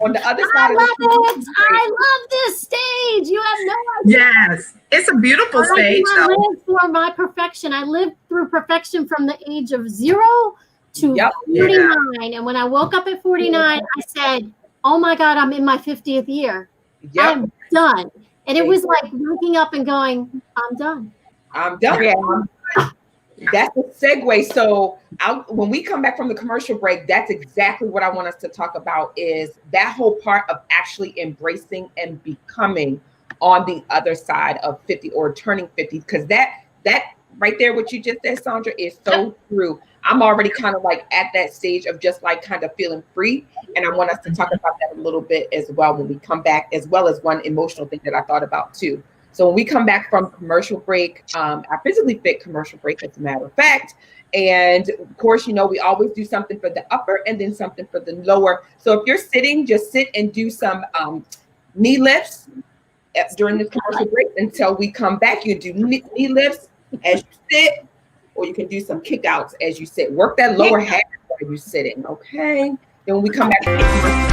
[SPEAKER 1] on the other side
[SPEAKER 4] I love this stage. You have no idea.
[SPEAKER 2] Yes, it's a beautiful stage.
[SPEAKER 4] I live for my perfection. I lived through perfection from the age of 0 to 49. And when I woke up at 49, I said, oh my God, I'm in my 50th year. I'm done. And it was like waking up and going, I'm done.
[SPEAKER 1] I'm done. Yeah. That's a segue. So when we come back from the commercial break, that's exactly what I want us to talk about, is that whole part of actually embracing and becoming on the other side of 50 or turning 50. Because that right there, what you just said, Sandra, is so true. I'm already kind of like at that stage of just like kind of feeling free. And I want us to talk about that a little bit as well when we come back, as well as one emotional thing that I thought about too. So when we come back from commercial break, our physically fit commercial break, as a matter of fact, and of course, we always do something for the upper and then something for the lower. So if you're sitting, just sit and do some knee lifts during this commercial break until we come back. You do knee lifts as you sit, or you can do some kick outs as you sit. Work that lower half while you're sitting, okay? Then when we come back.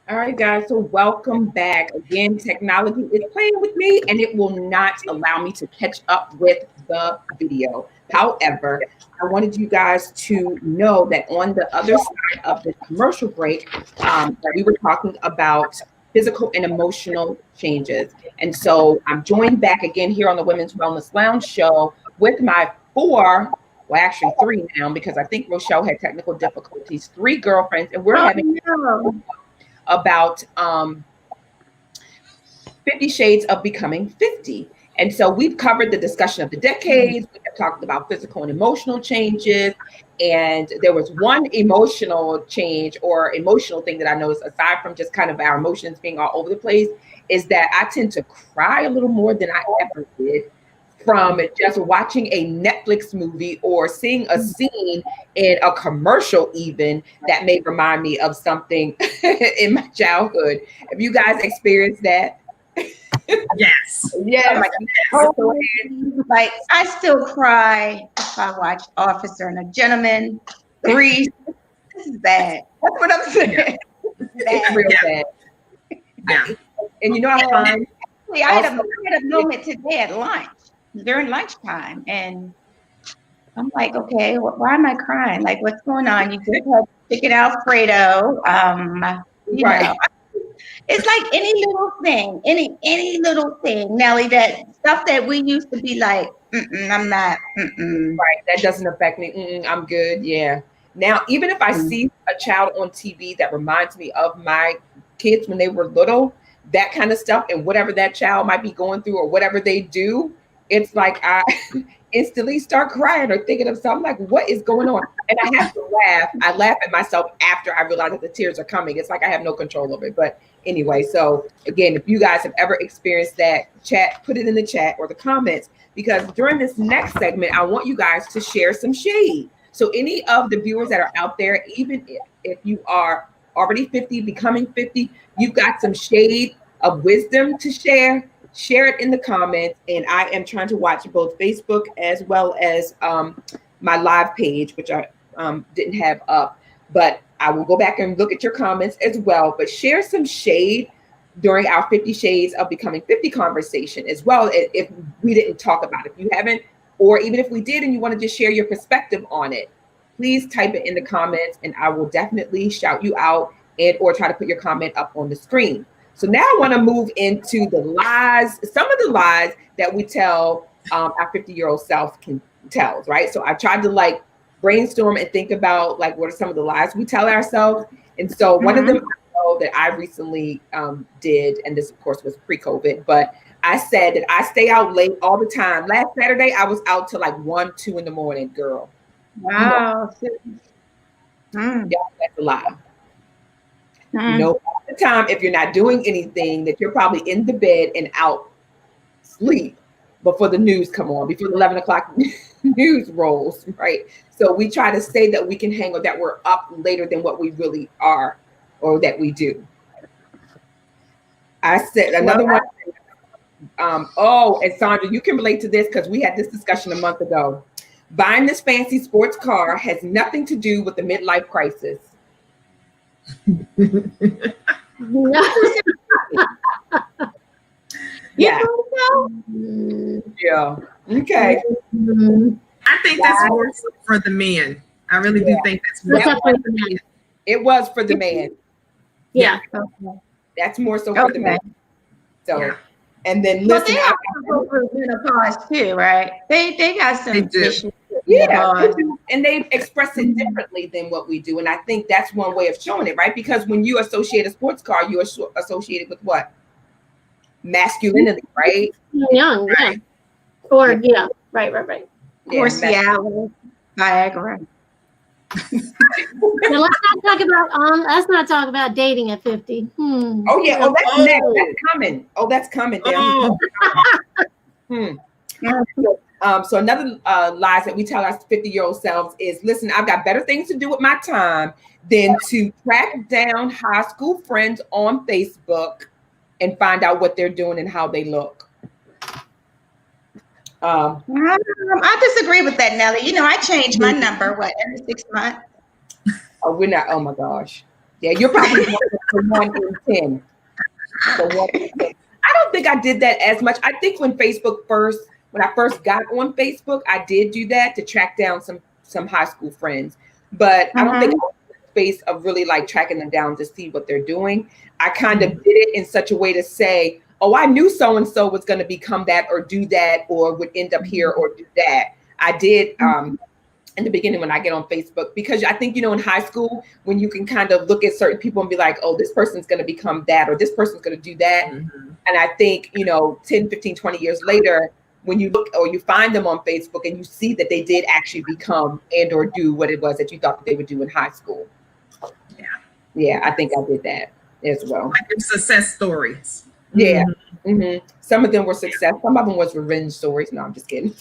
[SPEAKER 1] All right, guys, so welcome back. Again, technology is playing with me and it will not allow me to catch up with the video. However, I wanted you guys to know that on the other side of the commercial break, that we were talking about physical and emotional changes. And so I'm joined back again here on the Women's Wellness Lounge show with my actually 3 now, because I think Rochelle had technical difficulties, 3 girlfriends, and we're having about 50 Shades of Becoming 50. And so we've covered the discussion of the decades. We have talked about physical and emotional changes. And there was one emotional change or emotional thing that I noticed, aside from just kind of our emotions being all over the place, is that I tend to cry a little more than I ever did from just watching a Netflix movie or seeing a scene in a commercial even that may remind me of something in my childhood. Have you guys experienced that?
[SPEAKER 2] Yes.
[SPEAKER 1] Yes.
[SPEAKER 5] Like I still cry if I watch Officer and a Gentleman. Grease. This is bad. That's what I'm saying.
[SPEAKER 1] It's real bad.
[SPEAKER 2] Yeah.
[SPEAKER 1] And you know, I find
[SPEAKER 5] Actually, I had a moment today at lunch, during lunchtime, and I'm like, okay, why am I crying? Like, what's going on? You just had chicken Alfredo. You know, it's like any little thing, Nelly. That stuff that we used to be like, I'm not.
[SPEAKER 1] Right, that doesn't affect me. I'm good. Yeah. Now, even if I see a child on TV that reminds me of my kids when they were little, that kind of stuff, and whatever that child might be going through or whatever they do, it's like I instantly start crying or thinking of something like, what is going on? And I have to laugh. I laugh at myself after I realize that the tears are coming. It's like I have no control of it. But anyway, so again, if you guys have ever experienced that, chat, put it in the chat or the comments, because during this next segment, I want you guys to share some shade. So any of the viewers that are out there, even if you are already 50, becoming 50, you've got some shade of wisdom to share. Share it in the comments. And I am trying to watch both Facebook as well as my live page, which I didn't have up. But I will go back and look at your comments as well. But share some shade during our 50 Shades of Becoming 50 conversation as well, if we didn't talk about it. If you haven't, or even if we did and you want to just share your perspective on it, please type it in the comments and I will definitely shout you out and or try to put your comment up on the screen. So now I want to move into the lies, some of the lies that we tell our 50-year-old self tells, right? So I tried to like brainstorm and think about like what are some of the lies we tell ourselves. And so one of them that I recently did, and this of course was pre-COVID, but I said that I stay out late all the time. Last Saturday, I was out till like 1, 2 in the morning, girl.
[SPEAKER 5] Wow.
[SPEAKER 1] Yeah, that's a lie. You know, all the time, if you're not doing anything, that you're probably in the bed and out sleep before the news come on, before the 11 o'clock news rolls, right? So we try to say that we can hang or that we're up later than what we really are or that we do. I said another one. And Sandra, you can relate to this because we had this discussion a month ago. Buying this fancy sports car has nothing to do with the midlife crisis. Yeah. Yeah. Okay.
[SPEAKER 2] I think that's more for the men. I really do think that's more for the men.
[SPEAKER 1] It was for the man.
[SPEAKER 4] Yeah.
[SPEAKER 1] That's more so for the man. So, and then listen,
[SPEAKER 5] they have to go through menopause too, right? They got some issues.
[SPEAKER 1] Yeah, and they express it differently than what we do. And I think that's one way of showing it, right? Because when you associate a sports car, you are associated with what? Masculinity, right?
[SPEAKER 4] Young, right. Yeah. Or yeah, right.
[SPEAKER 5] Or Seattle, Niagara.
[SPEAKER 4] Now let's not talk about dating at 50.
[SPEAKER 1] Oh yeah. Oh, that's next. That's coming. Oh, that's coming. So another lies that we tell our 50-year-old selves is, listen, I've got better things to do with my time than to track down high school friends on Facebook and find out what they're doing and how they look.
[SPEAKER 5] I disagree with that, Nelly. You know, I change my number, every 6 months?
[SPEAKER 1] Oh, we're not. Oh my gosh. Yeah, you're probably 1 in 10. So I don't think I did that as much. I think when I first got on Facebook, I did do that to track down some high school friends. But I don't think I was in the space of really like tracking them down to see what they're doing. I kind of did it in such a way to say, oh, I knew so-and-so was going to become that or do that or would end up here or do that. I did in the beginning when I get on Facebook, because I think, in high school, when you can kind of look at certain people and be like, oh, this person's going to become that or this person's going to do that. And I think, 10, 15, 20 years later, when you look or you find them on Facebook and you see that they did actually become and or do what it was that you thought that they would do in high school. Yeah, I think I did that as well.
[SPEAKER 2] Like success stories.
[SPEAKER 1] Yeah. Some of them were success. Some of them was revenge stories. No, I'm just kidding.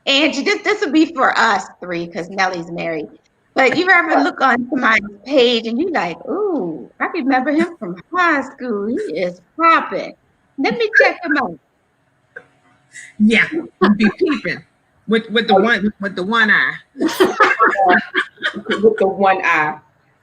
[SPEAKER 5] Angie, this would be for us three because Nellie's married. But you ever look on somebody's page and you like, ooh, I remember him from high school. He is popping. Let me check him out.
[SPEAKER 2] Yeah, be peeping with the one eye.
[SPEAKER 1] With the one eye.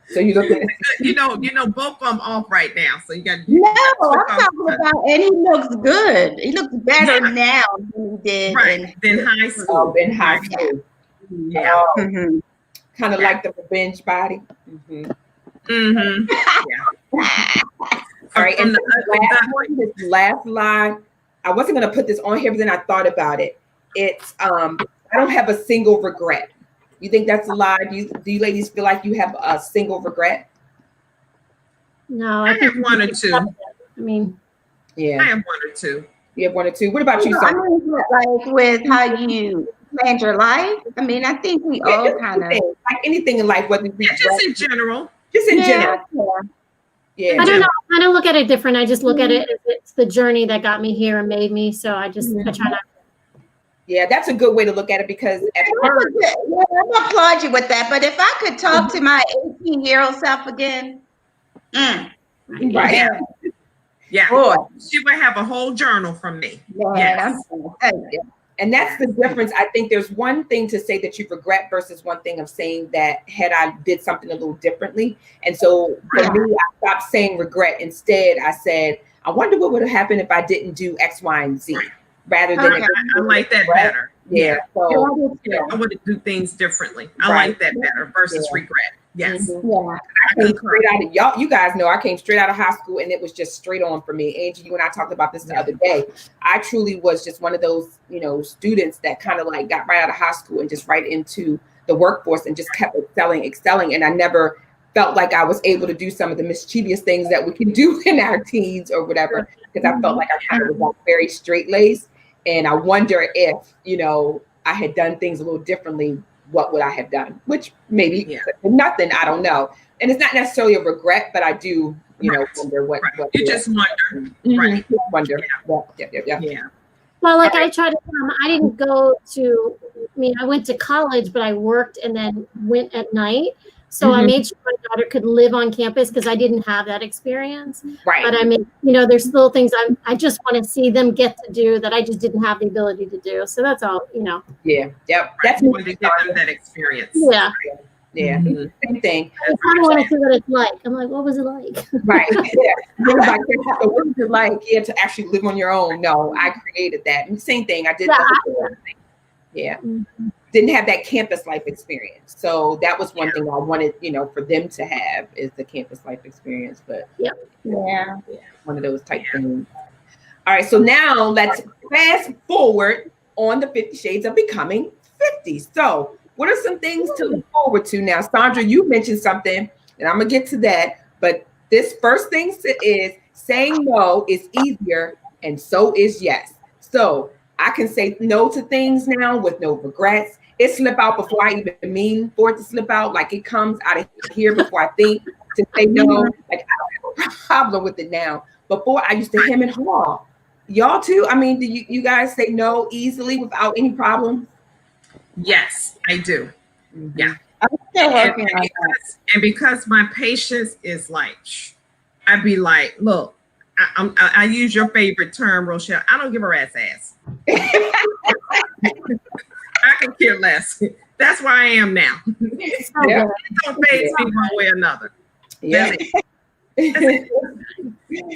[SPEAKER 1] So you look at it.
[SPEAKER 2] You know, both of them off right now. So you got.
[SPEAKER 5] No, I'm talking about, and he looks good. He looks better now than he did
[SPEAKER 2] than high school.
[SPEAKER 1] In high school.
[SPEAKER 2] Yeah.
[SPEAKER 1] Oh, kind of like the revenge body. All right, and this last line, I wasn't going to put this on here, but then I thought about it. It's I don't have a single regret. You think that's a lie? Do you ladies feel like you have a single regret?
[SPEAKER 4] No,
[SPEAKER 2] I have one or two.
[SPEAKER 4] I mean,
[SPEAKER 2] yeah, I have one or two.
[SPEAKER 1] You have one or two. What about you,
[SPEAKER 5] I mean, like with how you planned your life. I mean, I think we all kind of
[SPEAKER 1] like anything in life, whether we
[SPEAKER 2] just in general.
[SPEAKER 1] Just in general. Yeah.
[SPEAKER 4] I don't know. I don't look at it different. I just look at it as it's the journey that got me here and made me. So I try not.
[SPEAKER 1] Yeah, that's a good way to look at it because at first,
[SPEAKER 5] I applaud you with that. But if I could talk to my 18-year-old self again,
[SPEAKER 1] right?
[SPEAKER 2] Yeah,
[SPEAKER 5] boy,
[SPEAKER 2] she would have a whole journal from me.
[SPEAKER 5] Yes.
[SPEAKER 1] And that's the difference. I think there's one thing to say that you regret versus one thing of saying that had I did something a little differently. And so for me, I stopped saying regret. Instead, I said, I wonder what would have happened if I didn't do X, Y, and Z. Rather than
[SPEAKER 2] I like that better.
[SPEAKER 1] Yeah. So
[SPEAKER 2] I would do things differently. I like that better versus regret. Yes.
[SPEAKER 1] I came straight out of y'all. You guys know I came straight out of high school, and it was just straight on for me. Angie, you and I talked about this the other day. I truly was just one of those, students that kind of like got right out of high school and just right into the workforce and just kept excelling. And I never felt like I was able to do some of the mischievous things that we can do in our teens or whatever, because I felt like I kind of was like very straight laced. And I wonder if, I had done things a little differently, what would I have done? Which maybe nothing, I don't know. And it's not necessarily a regret, but I do, wonder what
[SPEAKER 2] you just wonder. Right.
[SPEAKER 1] Wonder.
[SPEAKER 2] Yeah.
[SPEAKER 4] Well, like I tried to I didn't go to, I went to college, but I worked and then went at night. So I made sure my daughter could live on campus because I didn't have that experience.
[SPEAKER 1] Right.
[SPEAKER 4] But I mean, there's little things I just want to see them get to do that I just didn't have the ability to do. So that's all,
[SPEAKER 1] Yeah. Yep.
[SPEAKER 2] That's when they get them that experience.
[SPEAKER 4] Yeah.
[SPEAKER 1] Yeah. Same thing.
[SPEAKER 4] I kind of want to see what it's like. I'm like, what was it like?
[SPEAKER 1] Right. Yeah. What was it like? Yeah, to actually live on your own. No, I created that. And same thing. I did that. Yeah. Didn't have that campus life experience. So that was one thing I wanted, for them to have is the campus life experience. But one of those type things. All right. So now let's fast forward on the 50 Shades of Becoming 50. So what are some things to look forward to now? Sandra, you mentioned something, and I'm going to get to that. But this first thing is saying no is easier, and so is yes. So I can say no to things now with no regrets. It slip out before I even mean for it to slip out. Like it comes out of here before I think to say no. Like I don't have a problem with it now. Before I used to hem and haw. Y'all too? I mean, do you guys say no easily without any problem?
[SPEAKER 2] Yes, I do. Yeah.
[SPEAKER 5] I'm still working on that.
[SPEAKER 2] And because my patience is like, I'd be like, look, I use your favorite term, Rochelle. I don't give a rat's ass. I can care less. That's where I am now. It don't phase me one way or another.
[SPEAKER 1] Yeah.
[SPEAKER 2] That's it.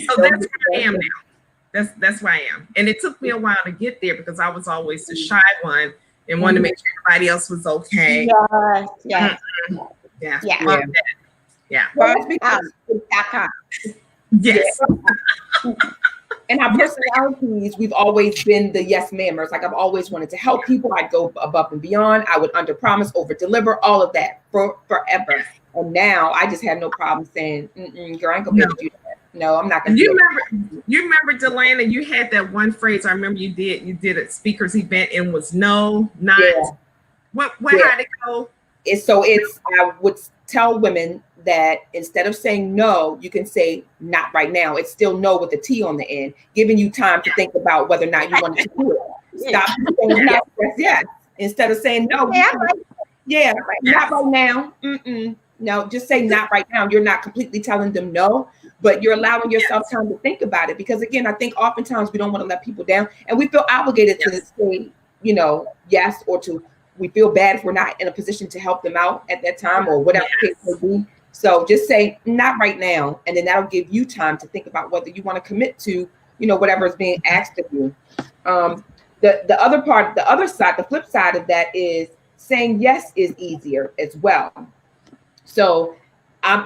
[SPEAKER 2] So that's where I am now. That's where I am. And it took me a while to get there because I was always the shy one and wanted to make sure everybody else was okay.
[SPEAKER 5] Yes.
[SPEAKER 2] Yeah.
[SPEAKER 1] Yes. And our personalities, we've always been the yes ma'amers. Like I've always wanted to help people. I'd go above and beyond. I would under promise, over deliver, all of that forever. And now I just have no problem saying, girl, I ain't gonna be able to do that. No, I'm not gonna.
[SPEAKER 2] You remember, Delana, you had that one phrase. I remember you did a speaker's event and was no, not. Yeah. What how'd it go?
[SPEAKER 1] I would tell women that instead of saying no, you can say not right now. It's still no with a T on the end, giving you time to think about whether or not you want to do it. Stop saying yes. Instead of saying no. Yeah, not right now. Mm-mm. No, just say not right now. You're not completely telling them no, but you're allowing yourself time to think about it. Because again, I think oftentimes we don't want to let people down, and we feel obligated to say, yes, or we feel bad if we're not in a position to help them out at that time or whatever the case may be. So just say not right now, and then that'll give you time to think about whether you want to commit to, whatever is being asked of you. The other part, the other side, the flip side of that is saying yes is easier as well. So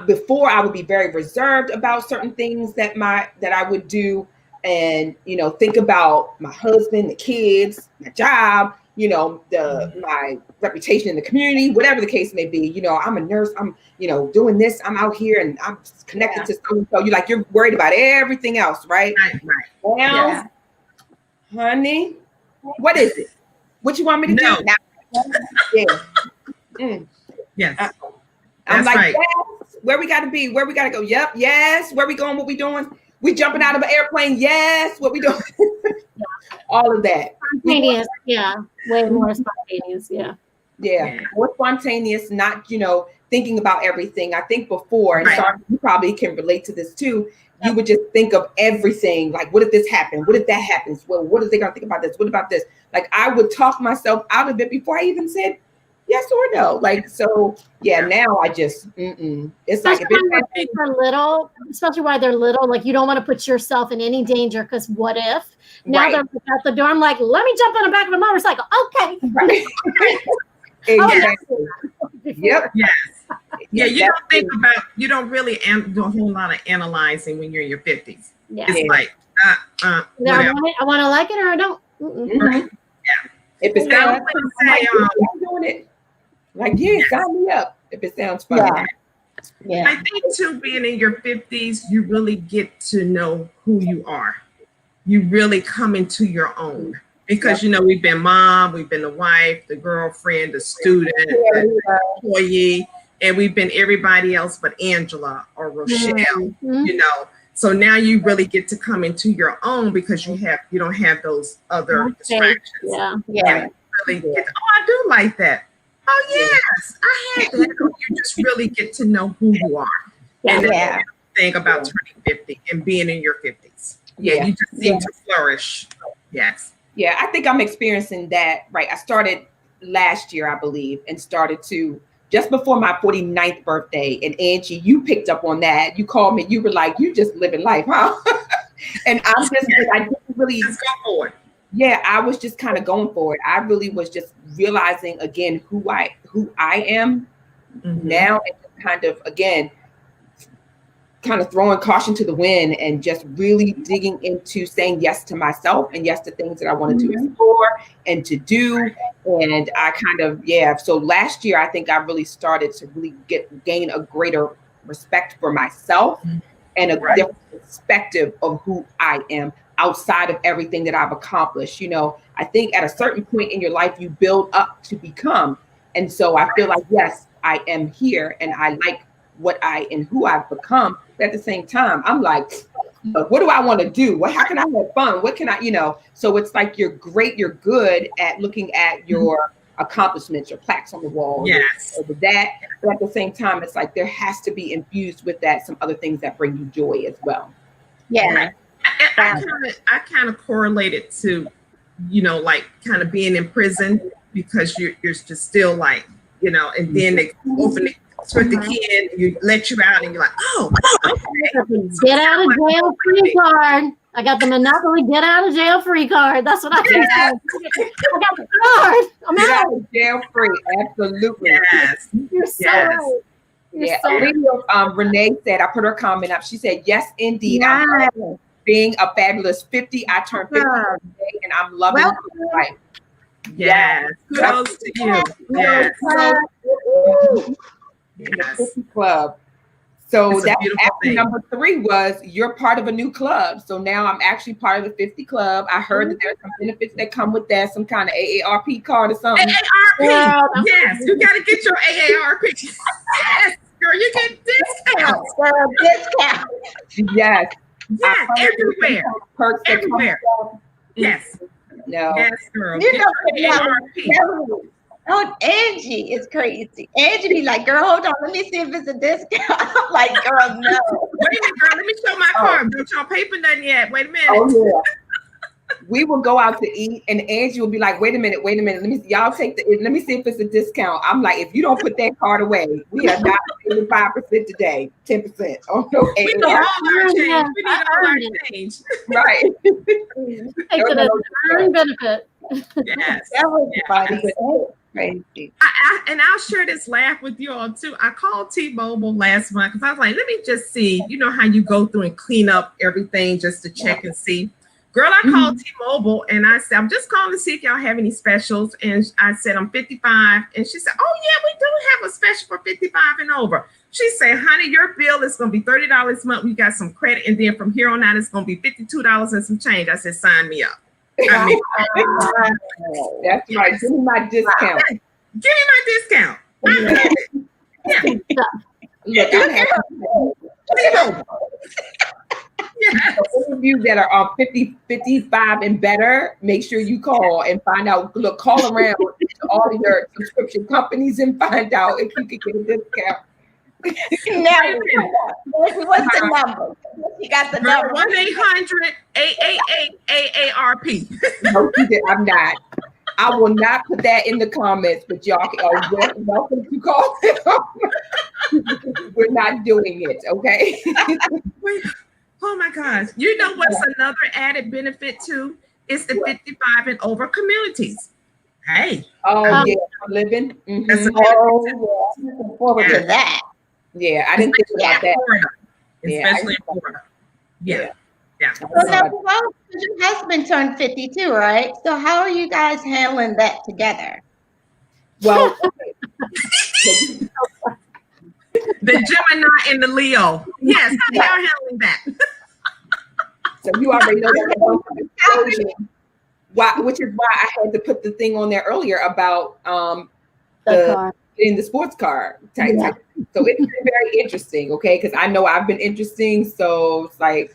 [SPEAKER 1] before I would be very reserved about certain things that I would do, and think about my husband, the kids, my job, my reputation in the community, whatever the case may be. I'm a nurse. I'm doing this. I'm out here and I'm connected to someone. So you're worried about everything else, right?
[SPEAKER 2] Right.
[SPEAKER 1] Now, honey, what is it? What you want me to do? Yeah.
[SPEAKER 2] Yes.
[SPEAKER 1] I'm
[SPEAKER 2] That's
[SPEAKER 1] like,
[SPEAKER 2] right.
[SPEAKER 1] yes, where we got to be, where we got to go. Yep. Yes. Where we going? What we doing? We jumping out of an airplane. Yes. What we doing? All of that.
[SPEAKER 4] Spontaneous. Yeah. Way more spontaneous. Yeah.
[SPEAKER 1] Yeah. More spontaneous, not, thinking about everything. I think before, and sorry, you probably can relate to this too. You would just think of everything. Like, what if this happened? What if that happens? Well, what are they going to think about this? What about this? Like, I would talk myself out of it before I even said yes or no. Like, so now I just, it's
[SPEAKER 4] especially
[SPEAKER 1] like,
[SPEAKER 4] when they're little, especially while they're little, like you don't want to put yourself in any danger because what if? Now they're at the door, I'm like, let me jump on the back of a motorcycle. Okay.
[SPEAKER 1] Right. Exactly. Yep.
[SPEAKER 2] Yes. Yeah, you don't really do a whole lot of analyzing when you're in your 50s.
[SPEAKER 4] Yeah.
[SPEAKER 2] It's like,
[SPEAKER 4] I want to like it or I don't.
[SPEAKER 2] Right. Yeah.
[SPEAKER 1] If it sounds I'm doing it. Like, sign me up if it sounds fun.
[SPEAKER 5] Yeah.
[SPEAKER 2] I think too, being in your 50s, you really get to know who you are. You really come into your own. Because we've been mom, we've been the wife, the girlfriend, the student, the employee, and we've been everybody else but Angela or Rochelle. So now you really get to come into your own because you don't have those other distractions.
[SPEAKER 5] Yeah.
[SPEAKER 2] Really I do like that. Oh yes, I had that. You just really get to know who you are. And then think about turning 50 and being in your 50s. You just seem to flourish. Yes.
[SPEAKER 1] Yeah, I think I'm experiencing that, right? I started last year, I believe, and started to just before my 49th birthday. And Angie, you picked up on that. You called me. You were like, you just living life, huh? And I didn't really
[SPEAKER 2] just go for it.
[SPEAKER 1] Yeah, I was just kind of going for it. I really was just realizing again who I am now, and kind of again throwing caution to the wind and just really digging into saying yes to myself and yes to things that I wanted to explore and to do. And I so last year I think I really started to really gain a greater respect for myself and a different perspective of who I am outside of everything that I've accomplished. I think at a certain point in your life you build up to become. And so I feel like, yes, I am here and I like what and who I've become. But at the same time, I'm like, what do I want to do? How can I have fun? What can I, so it's like you're good at looking at your accomplishments, your plaques on the wall.
[SPEAKER 2] Yes.
[SPEAKER 1] Or that. But at the same time, it's like there has to be infused with that some other things that bring you joy as well.
[SPEAKER 5] Yeah.
[SPEAKER 2] I kind of correlate it to, like kind of being in prison because you're just still like, and then they open it with the kid, you let you out and you're like, oh, okay.
[SPEAKER 4] Get out of jail free card. I got the Monopoly get out of jail free card. That's what I did. I got the card. I'm
[SPEAKER 1] out of jail free. Absolutely.
[SPEAKER 2] Yes.
[SPEAKER 4] You're so right.
[SPEAKER 1] Renee said, I put her comment up. She said, yes, indeed. I'm being a fabulous 50. I turned 50 today and I'm loving life.
[SPEAKER 2] Yes. Kudos to you. Yes.
[SPEAKER 1] The 50 club. So that actually number 3 was you're part of a new club. So now I'm actually part of the 50 club. I heard that there's some benefits that come with that, some kind of AARP card or something.
[SPEAKER 2] AARP. Yes, you got to get your AARP. Yes, girl, you get discounts.
[SPEAKER 1] Yes.
[SPEAKER 2] Yes, everywhere.
[SPEAKER 1] Perks
[SPEAKER 2] everywhere. Yes.
[SPEAKER 1] No.
[SPEAKER 2] Yes, girl.
[SPEAKER 5] You
[SPEAKER 2] get
[SPEAKER 5] know,
[SPEAKER 2] your AARP.
[SPEAKER 5] Oh, Angie is crazy. Angie be like, girl, hold on. Let me see if it's a discount. I'm like, girl, no.
[SPEAKER 2] Wait a minute, girl. Let me show my card. Don't y'all pay for nothing yet. Wait a minute.
[SPEAKER 1] Oh, yeah. We will go out to eat, and Angie will be like, wait a minute. Let me let me see if it's a discount. I'm like, if you don't put that card away, we are not paying 5% today, 10%. Oh no,
[SPEAKER 2] we need all our change. We need all our change.
[SPEAKER 1] Right.
[SPEAKER 4] Take it as an earned benefit.
[SPEAKER 2] Yes.
[SPEAKER 5] That was funny.
[SPEAKER 2] Yes.
[SPEAKER 5] Crazy.
[SPEAKER 2] And I'll share this laugh with you all too. I called T-Mobile last month because I was like, let me just see, you know how you go through and clean up everything just to check and see. Girl, I called T-Mobile and I said, I'm just calling to see if y'all have any specials. And I said, I'm 55. And she said, oh yeah, we do have a special for 55 and over. She said, honey, your bill is going to be $30 a month. We got some credit. And then from here on out, it's going to be $52 and some change. I said, sign me up. I mean,
[SPEAKER 1] that's right. Give me my discount.
[SPEAKER 2] Give me my discount. Yeah.
[SPEAKER 1] Look, I'm happy.
[SPEAKER 2] Yes.
[SPEAKER 1] So those of you that are 50, 55 and better, make sure you call and find out. Look, call around to all of your subscription companies and find out if you can get a discount.
[SPEAKER 5] Now, what's the number? You got the number.
[SPEAKER 2] 1-800-888-AARP.
[SPEAKER 1] No, I'm not. I will not put that in the comments, but y'all are welcome to call them. We're not doing it, okay?
[SPEAKER 2] Oh my gosh. You know what's another added benefit too? It's the 55 and over communities. Hey.
[SPEAKER 1] Oh, yeah, living. Mm-hmm.
[SPEAKER 5] Looking forward to that.
[SPEAKER 1] Yeah, I didn't think about that.
[SPEAKER 2] Florida, especially in Florida. Yeah.
[SPEAKER 5] So now, your husband turned 52, right? So how are you guys handling that together?
[SPEAKER 1] Well,
[SPEAKER 2] the Gemini and the Leo. Yes, how y'all handling that?
[SPEAKER 1] So you already know that. Which is why I had to put the thing on there earlier about getting the sports car type. So it's been very interesting, okay? Because I know I've been interesting, so it's like,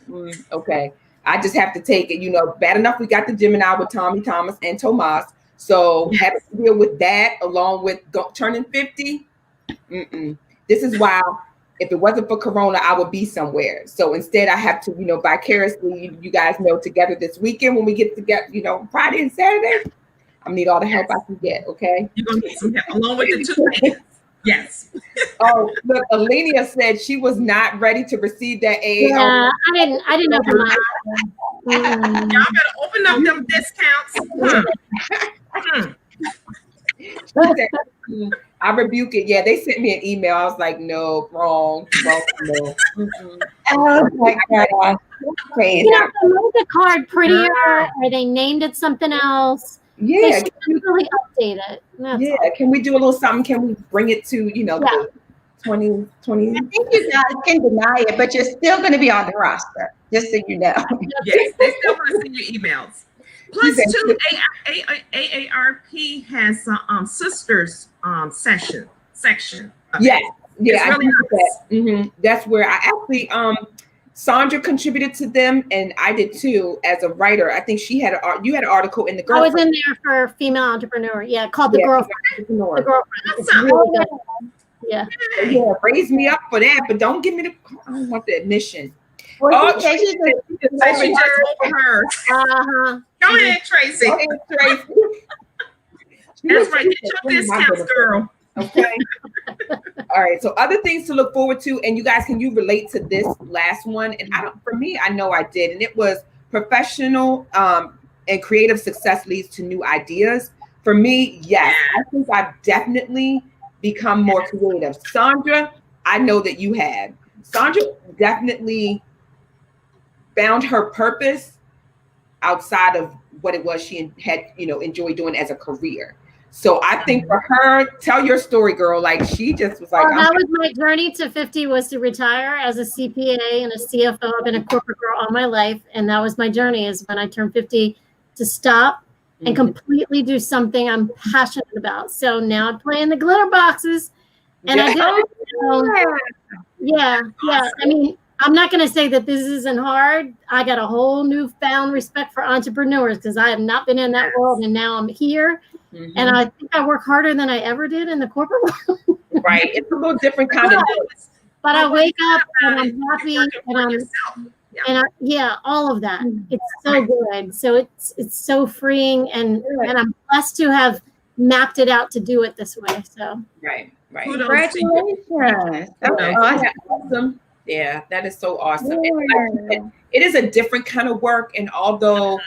[SPEAKER 1] okay. I just have to take it, bad enough we got the Gemini with Tommy, Thomas, and Tomas. So having to deal with that along with turning 50, this is why if it wasn't for Corona, I would be somewhere. So instead I have to, vicariously, you guys know, together this weekend when we get together, Friday and Saturday, I need all the help I can get, okay?
[SPEAKER 2] You're going to get some help along with the 2 hands. Yes.
[SPEAKER 1] Oh, look, Alenia said she was not ready to receive that aid.
[SPEAKER 4] Yeah, I didn't open my
[SPEAKER 2] Y'all better open up them discounts.
[SPEAKER 1] I rebuke it. Yeah, they sent me an email. I was like, no, wrong, no.
[SPEAKER 5] Oh my God. Crazy.
[SPEAKER 4] They made the card prettier, or they named it something else.
[SPEAKER 1] Yeah,
[SPEAKER 4] they should really update it. That's all.
[SPEAKER 1] Can we do a little something? Can we bring it to the 2020?
[SPEAKER 5] I think you guys can deny it, but you're still going to be on the roster, just so you know.
[SPEAKER 2] Yes, they still want to send you emails. Plus, too, AARP has sisters section.
[SPEAKER 1] Yes,
[SPEAKER 2] it's really
[SPEAKER 1] nice. That's where I actually Sandra contributed to them, and I did too as a writer. I think you had an article in the Girlfriend.
[SPEAKER 4] I was in there for female entrepreneur. Yeah, called The Girlfriend. The Girlfriend. It's really good. Yeah,
[SPEAKER 1] raise me up for that, but don't give me I don't want the admission.
[SPEAKER 5] Well,
[SPEAKER 2] Tracy just over her. Go ahead, Tracy. That's right. Get your discounts, girl.
[SPEAKER 1] Okay. All right. So other things to look forward to, and you guys, can you relate to this last one? And for me, I know I did, and it was professional and creative success leads to new ideas. For me, yes, I think I've definitely become more creative. Sandra, I know that you have. Sandra definitely found her purpose outside of what it was she had, enjoyed doing as a career. So I think for her, tell your story, girl. Like she just was like,
[SPEAKER 4] that was my journey to 50 was to retire as a CPA and a CFO. I've been a corporate girl all my life. And that was my journey, is when I turned 50 to stop and completely do something I'm passionate about. So now I play in the glitter boxes. And I did. I mean, I'm not going to say that this isn't hard. I got a whole newfound respect for entrepreneurs because I have not been in that world, and now I'm here. And I think I work harder than I ever did in the corporate world.
[SPEAKER 1] Right. It's a little different kind of
[SPEAKER 4] But I wake up and I'm happy and all of that. It's so good. So it's so freeing and I'm blessed to have mapped it out to do it this way. So
[SPEAKER 1] right.
[SPEAKER 5] Congratulations.
[SPEAKER 1] That's awesome. Yeah, that is so awesome. It is a different kind of work. And although,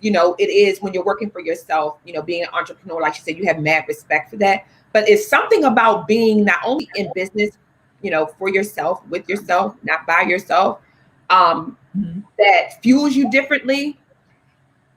[SPEAKER 1] you know, it is when you're working for yourself, you know, being an entrepreneur, like you said, you have mad respect for that. But it's something about being not only in business, you know, for yourself, with yourself, not by yourself, that fuels you differently.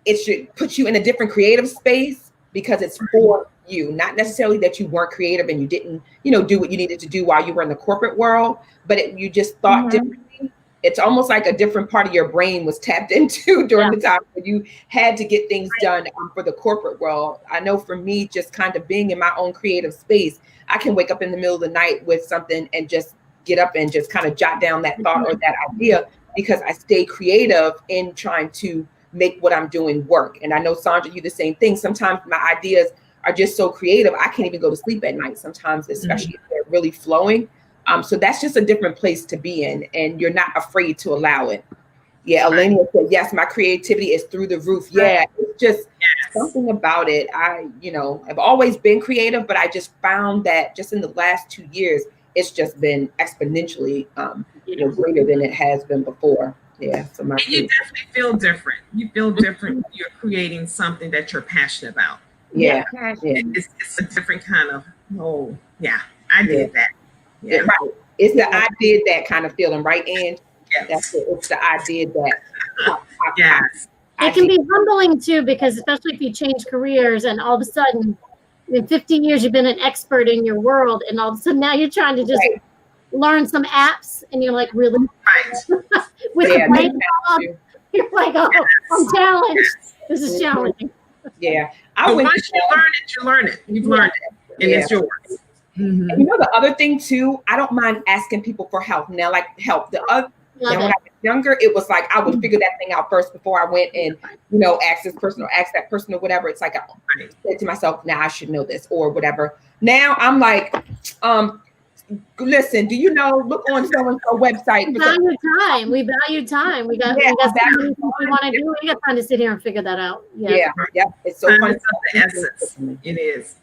[SPEAKER 1] It should put you in a different creative space because it's for you, not necessarily that you weren't creative and you didn't, you know, do what you needed to do while you were in the corporate world, but you just thought differently. It's almost like a different part of your brain was tapped into during the time when you had to get things done for the corporate world. I know for me, just kind of being in my own creative space, I can wake up in the middle of the night with something and just get up and just kind of jot down that thought or that idea because I stay creative in trying to make what I'm doing work. And I know, Sandra, you the same thing. Sometimes my ideas are just so creative, I can't even go to sleep at night sometimes, especially if they're really flowing. So that's just a different place to be in, and you're not afraid to allow it. Yeah, Elena said, yes, my creativity is through the roof. Yeah, it's just something about it. I've always been creative, but I just found that just in the last 2 years, it's just been exponentially greater than it has been before. Yeah. So
[SPEAKER 2] you definitely feel different. You feel different when you're creating something that you're passionate about.
[SPEAKER 1] Yeah.
[SPEAKER 2] It's a different kind of, I did that. Yeah.
[SPEAKER 1] Right. It's the I did that kind of feeling, right? And that's it. It's the I did that.
[SPEAKER 2] Yes.
[SPEAKER 4] It can be humbling too, because especially if you change careers and all of a sudden in 15 years you've been an expert in your world and all of a sudden now you're trying to just learn some apps and you're like, really?
[SPEAKER 2] Right.
[SPEAKER 4] With the brain fog, you're like, oh, I'm challenged. This is challenging.
[SPEAKER 1] Yeah.
[SPEAKER 2] Once you learn it. You've learned it. And it's yours.
[SPEAKER 1] And you know, the other thing too, I don't mind asking people for help. Now, like help. When I was younger, it was like I would figure that thing out first before I went and, ask this person or ask that person or whatever. It's like I said to myself, now I should know this or whatever. Now I'm like, listen, do you know, look on so-and-so website.
[SPEAKER 4] We value time. We got something we want to do. We got time to sit here and figure that out.
[SPEAKER 1] Yeah. It's so fun.
[SPEAKER 2] It is.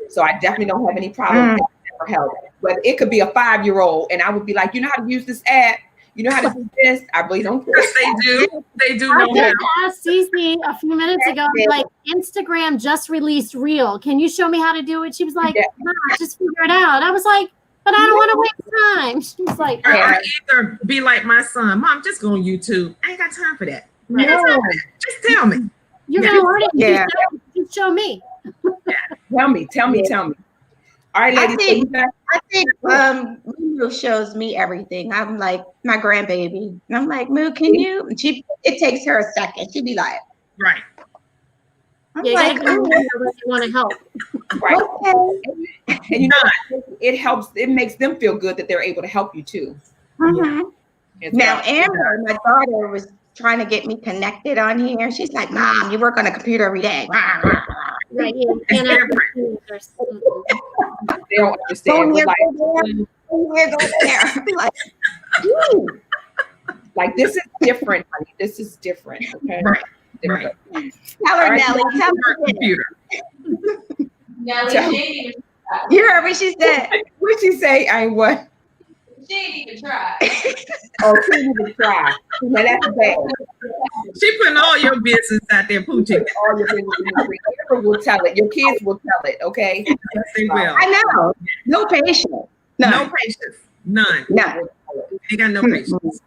[SPEAKER 1] So I definitely don't have any problem for help. But it could be a 5-year-old, and I would be like, you know how to use this app? You know how to do this? I really don't care.
[SPEAKER 2] Yes, they do. They do know
[SPEAKER 4] how. I asked Cece a few minutes ago, like, Instagram just released Reel. Can you show me how to do it? She was like, nah, just figure it out. I was like, but I don't want to waste time. She was like,
[SPEAKER 2] or either be like my son, Mom, just go on YouTube. I ain't got time for that.
[SPEAKER 1] No.
[SPEAKER 2] Just tell me.
[SPEAKER 4] You're going to learn it.
[SPEAKER 5] Yeah.
[SPEAKER 4] Just show me.
[SPEAKER 1] Tell me. All right, ladies.
[SPEAKER 5] I think Moo shows me everything. I'm like my grandbaby. And I'm like, Moo, can you? And it takes her a second. She'd be like,
[SPEAKER 2] right.
[SPEAKER 5] I'm like,
[SPEAKER 4] you want to help.
[SPEAKER 1] Right. Okay. And it helps. It makes them feel good that they're able to help you too.
[SPEAKER 5] Now, Amber, my daughter, was trying to get me connected on here. She's like, Mom, you work on a computer every day.
[SPEAKER 4] Right.
[SPEAKER 1] They don't understand. Like, this is different, honey. This is different. Okay.
[SPEAKER 2] Right.
[SPEAKER 5] Tell her, Nelly. Tell her
[SPEAKER 2] computer.
[SPEAKER 5] Nelly, you heard what she said.
[SPEAKER 1] What'd she say? I ain't what?
[SPEAKER 7] She didn't even try.
[SPEAKER 1] She didn't even try. Now that's bad.
[SPEAKER 2] She putting all your business out there, Poochie.
[SPEAKER 1] All your business. Your will tell it. Your kids will tell it. Okay.
[SPEAKER 2] Yes, they will.
[SPEAKER 5] I know. No patience.
[SPEAKER 2] No patience. None.
[SPEAKER 5] No.
[SPEAKER 2] They got no patience.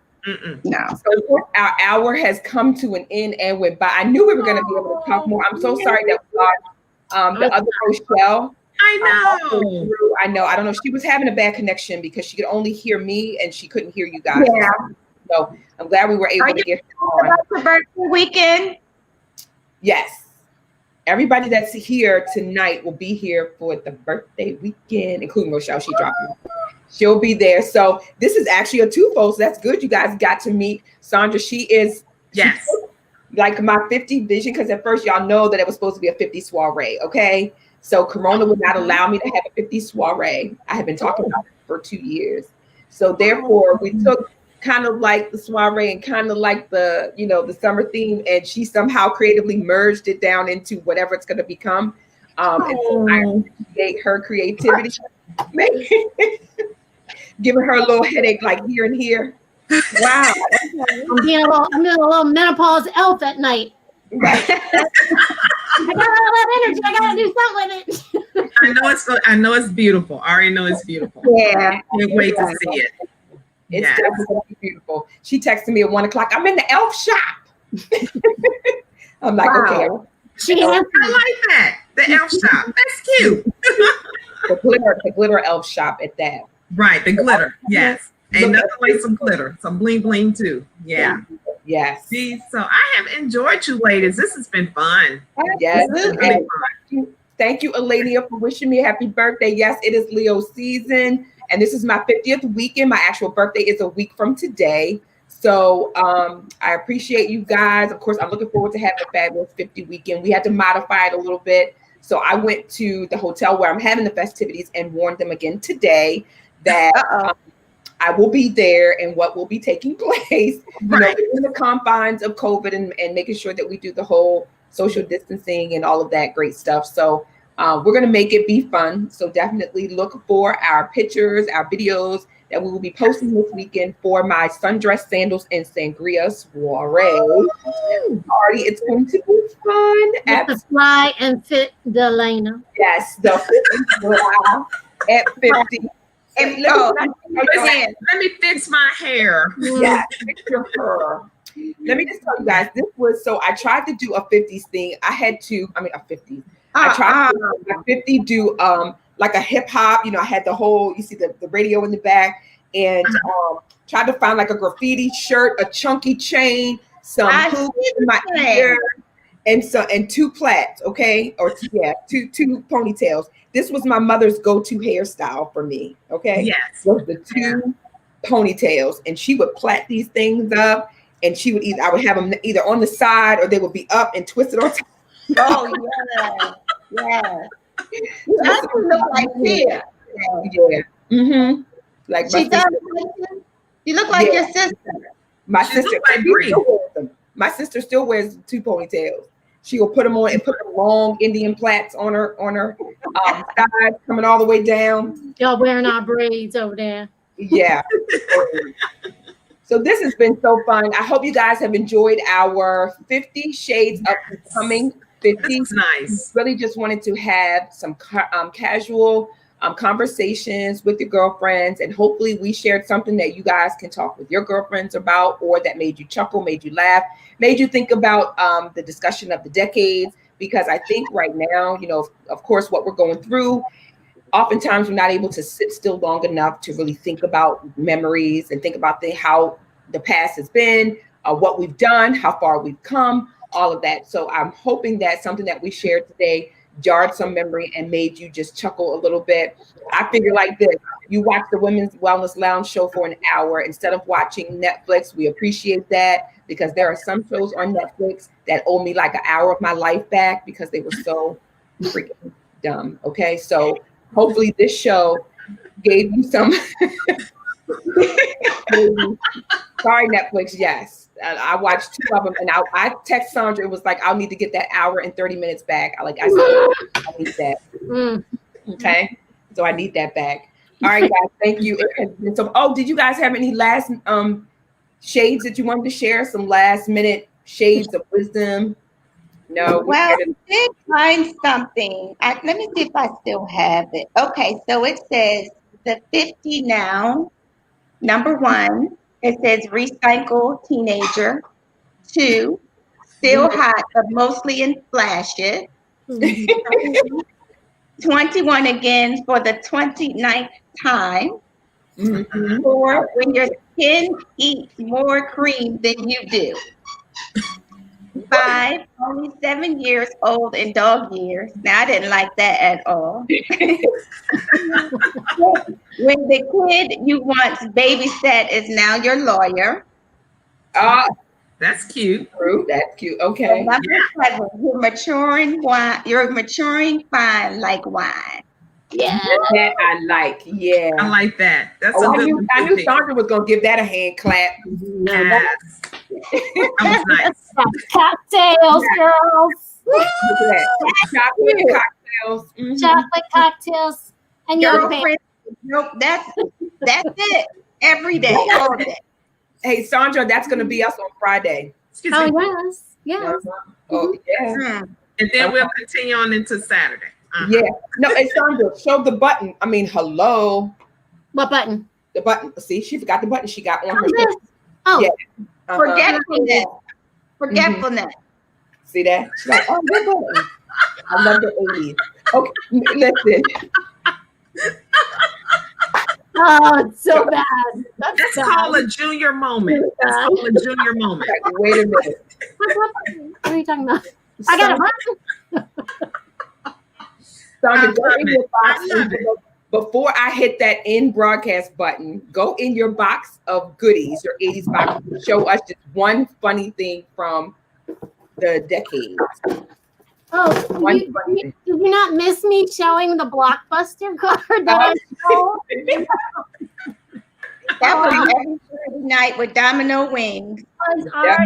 [SPEAKER 5] No.
[SPEAKER 1] So our hour has come to an end and went by. I knew we were going to be able to talk more. I'm so sorry that we lost the other Rochelle.
[SPEAKER 2] I know.
[SPEAKER 1] I don't know. She was having a bad connection because she could only hear me and she couldn't hear you guys.
[SPEAKER 5] Yeah.
[SPEAKER 1] So I'm glad we were able to get her on.
[SPEAKER 5] About the birthday weekend?
[SPEAKER 1] Yes. Everybody that's here tonight will be here for the birthday weekend, including Rochelle. She dropped me. She'll be there. So this is actually a twofold. So that's good. You guys got to meet Sandra. She is like my 50 vision, because at first y'all know that it was supposed to be a 50 soiree, okay? So Corona would not allow me to have a 50 soiree. I have been talking about it for 2 years. So therefore we took kind of like the soiree and kind of like the, you know, the summer theme, and she somehow creatively merged it down into whatever it's going to become. And so I appreciate her creativity, giving her a little headache like here and here. Wow.
[SPEAKER 4] I'm doing a little menopause elf at night.
[SPEAKER 1] Right.
[SPEAKER 4] I got all that energy. I gotta do something with it.
[SPEAKER 2] I know it's beautiful. I already know it's beautiful.
[SPEAKER 5] Yeah.
[SPEAKER 2] Can't wait to see it.
[SPEAKER 1] It's definitely beautiful. She texted me at 1 o'clock. I'm in the elf shop. I'm like, okay.
[SPEAKER 4] She
[SPEAKER 2] I like that. The elf shop. That's cute.
[SPEAKER 1] The glitter elf shop at that.
[SPEAKER 2] Right. The glitter. Yes. Ain't nothing like some glitter. Some bling bling too. Yeah.
[SPEAKER 1] Yes.
[SPEAKER 2] See, so I have enjoyed you ladies. This has been fun.
[SPEAKER 1] Yes.
[SPEAKER 2] Really fun.
[SPEAKER 1] Thank you, Elenia, for wishing me a happy birthday. Yes, it is Leo season, and this is my 50th weekend. My actual birthday is a week from today. So I appreciate you guys. Of course, I'm looking forward to having a fabulous 50 weekend. We had to modify it a little bit. So I went to the hotel where I'm having the festivities and warned them again today that I will be there and what will be taking place, you know, in the confines of COVID and making sure that we do the whole social distancing and all of that great stuff. So we're going to make it be fun. So definitely look for our pictures, our videos that we will be posting this weekend for my sundress, sandals, and sangria soiree party. It's going to be fun.
[SPEAKER 4] With the fly and fit Delana.
[SPEAKER 1] Yes, the fit and fly at 50.
[SPEAKER 2] And let me fix my hair.
[SPEAKER 1] Yeah, fix your hair. Let me just tell you guys, this was, so I tried to do a 50s thing. I had to, I mean, a 50s. I tried to do a 50 do like a hip hop, you know, I had the whole, you see the radio in the back, and tried to find like a graffiti shirt, a chunky chain, some hoops in my ear, and two plaits, okay? Or two ponytails. This was my mother's go-to hairstyle for me, okay?
[SPEAKER 2] Yes.
[SPEAKER 1] Was the two ponytails, and she would plait these things up, and she would I would have them either on the side or they would be up and twisted on top.
[SPEAKER 5] Oh yeah, yeah. That's look like Tia.
[SPEAKER 1] Yeah. Mm-hmm. Like
[SPEAKER 5] she does. You look like your sister.
[SPEAKER 1] My sister. My sister still wears two ponytails. She will put them on and put the long Indian plaits on her sides, coming all the way down.
[SPEAKER 4] Y'all wearing our braids over there.
[SPEAKER 1] Yeah. So this has been so fun. I hope you guys have enjoyed our 50 Shades of Becoming 50.
[SPEAKER 2] This is nice.
[SPEAKER 1] Really just wanted to have some casual conversations with your girlfriends, and hopefully we shared something that you guys can talk with your girlfriends about, or that made you chuckle, made you laugh, made you think about the discussion of the decades. Because I think right now, you know, of course, what we're going through, oftentimes we're not able to sit still long enough to really think about memories and think about how the past has been, what we've done, how far we've come, all of that. So I'm hoping that something that we shared today jarred some memory and made you just chuckle a little bit. I figure like this: you watch the Women's Wellness Lounge show for an hour instead of watching Netflix. We appreciate that, because there are some shows on Netflix that owe me like an hour of my life back because they were so freaking dumb. Okay, so hopefully this show gave you some. Sorry, Netflix. Yes. I watched 2 of them, and I text Sandra. It was like, I'll need to get that hour and 30 minutes back. I said, I need that. Okay, so I need that back. All right, guys, thank you. It has been so. Oh, did you guys have any last shades that you wanted to share? Some last minute shades of wisdom? No.
[SPEAKER 5] Well, I did find something. Let me see if I still have it. Okay, so it says the 50 now. Number 1. It says recycle teenager. 2, still hot, but mostly in flashes. 21 again for the 29th time. 4, when your skin eats more cream than you do. 5, only 7 years old in dog years. Now, I didn't like that at all. When the kid you once babysat is now your lawyer.
[SPEAKER 2] That's cute.
[SPEAKER 1] True. That's cute. Okay.
[SPEAKER 5] You're maturing wine. You're maturing fine like wine.
[SPEAKER 4] Yeah.
[SPEAKER 1] That I like. Yeah.
[SPEAKER 2] I like that. That's
[SPEAKER 1] Oh,
[SPEAKER 2] a good one.
[SPEAKER 1] I knew Sandra was gonna give that a hand clap.
[SPEAKER 2] Yes. That was nice.
[SPEAKER 4] Cocktails, girls.
[SPEAKER 1] Look at that. Chocolate cocktails. Mhm.
[SPEAKER 4] Chocolate cocktails. And your
[SPEAKER 5] Girlfriend, nope, that's it. Every day, all day.
[SPEAKER 1] Hey, Sandra, that's gonna be us on Friday.
[SPEAKER 2] Excuse me.
[SPEAKER 4] Oh, yes. Yes.
[SPEAKER 1] Oh, yeah.
[SPEAKER 5] Mm.
[SPEAKER 2] And then we'll continue on into Saturday.
[SPEAKER 1] Yeah. No, hey, Sandra, show the button. I mean, hello.
[SPEAKER 4] What button?
[SPEAKER 1] The button. See, she forgot the button she got on her.
[SPEAKER 4] This. Oh,
[SPEAKER 1] Yeah. Uh-huh.
[SPEAKER 5] Forgetfulness. Forgetfulness.
[SPEAKER 1] See that? She's like, oh, good button. I love the 80s. Okay, listen.
[SPEAKER 4] oh, it's so bad.
[SPEAKER 2] That's
[SPEAKER 4] bad.
[SPEAKER 2] called a junior moment. That's called a junior moment.
[SPEAKER 1] Wait a minute.
[SPEAKER 4] What are you talking about? I got a button.
[SPEAKER 1] Sandra,
[SPEAKER 2] I
[SPEAKER 1] go
[SPEAKER 2] love
[SPEAKER 1] in
[SPEAKER 2] it.
[SPEAKER 1] your box.
[SPEAKER 2] I love it.
[SPEAKER 1] Before I hit that end broadcast button, go in your box of goodies, your 80s box, and show us just one funny thing from the decades.
[SPEAKER 4] Oh,
[SPEAKER 1] One
[SPEAKER 4] did
[SPEAKER 1] funny thing.
[SPEAKER 4] you not miss me showing the Blockbuster card that I stole?
[SPEAKER 5] That was every Friday night with domino wings.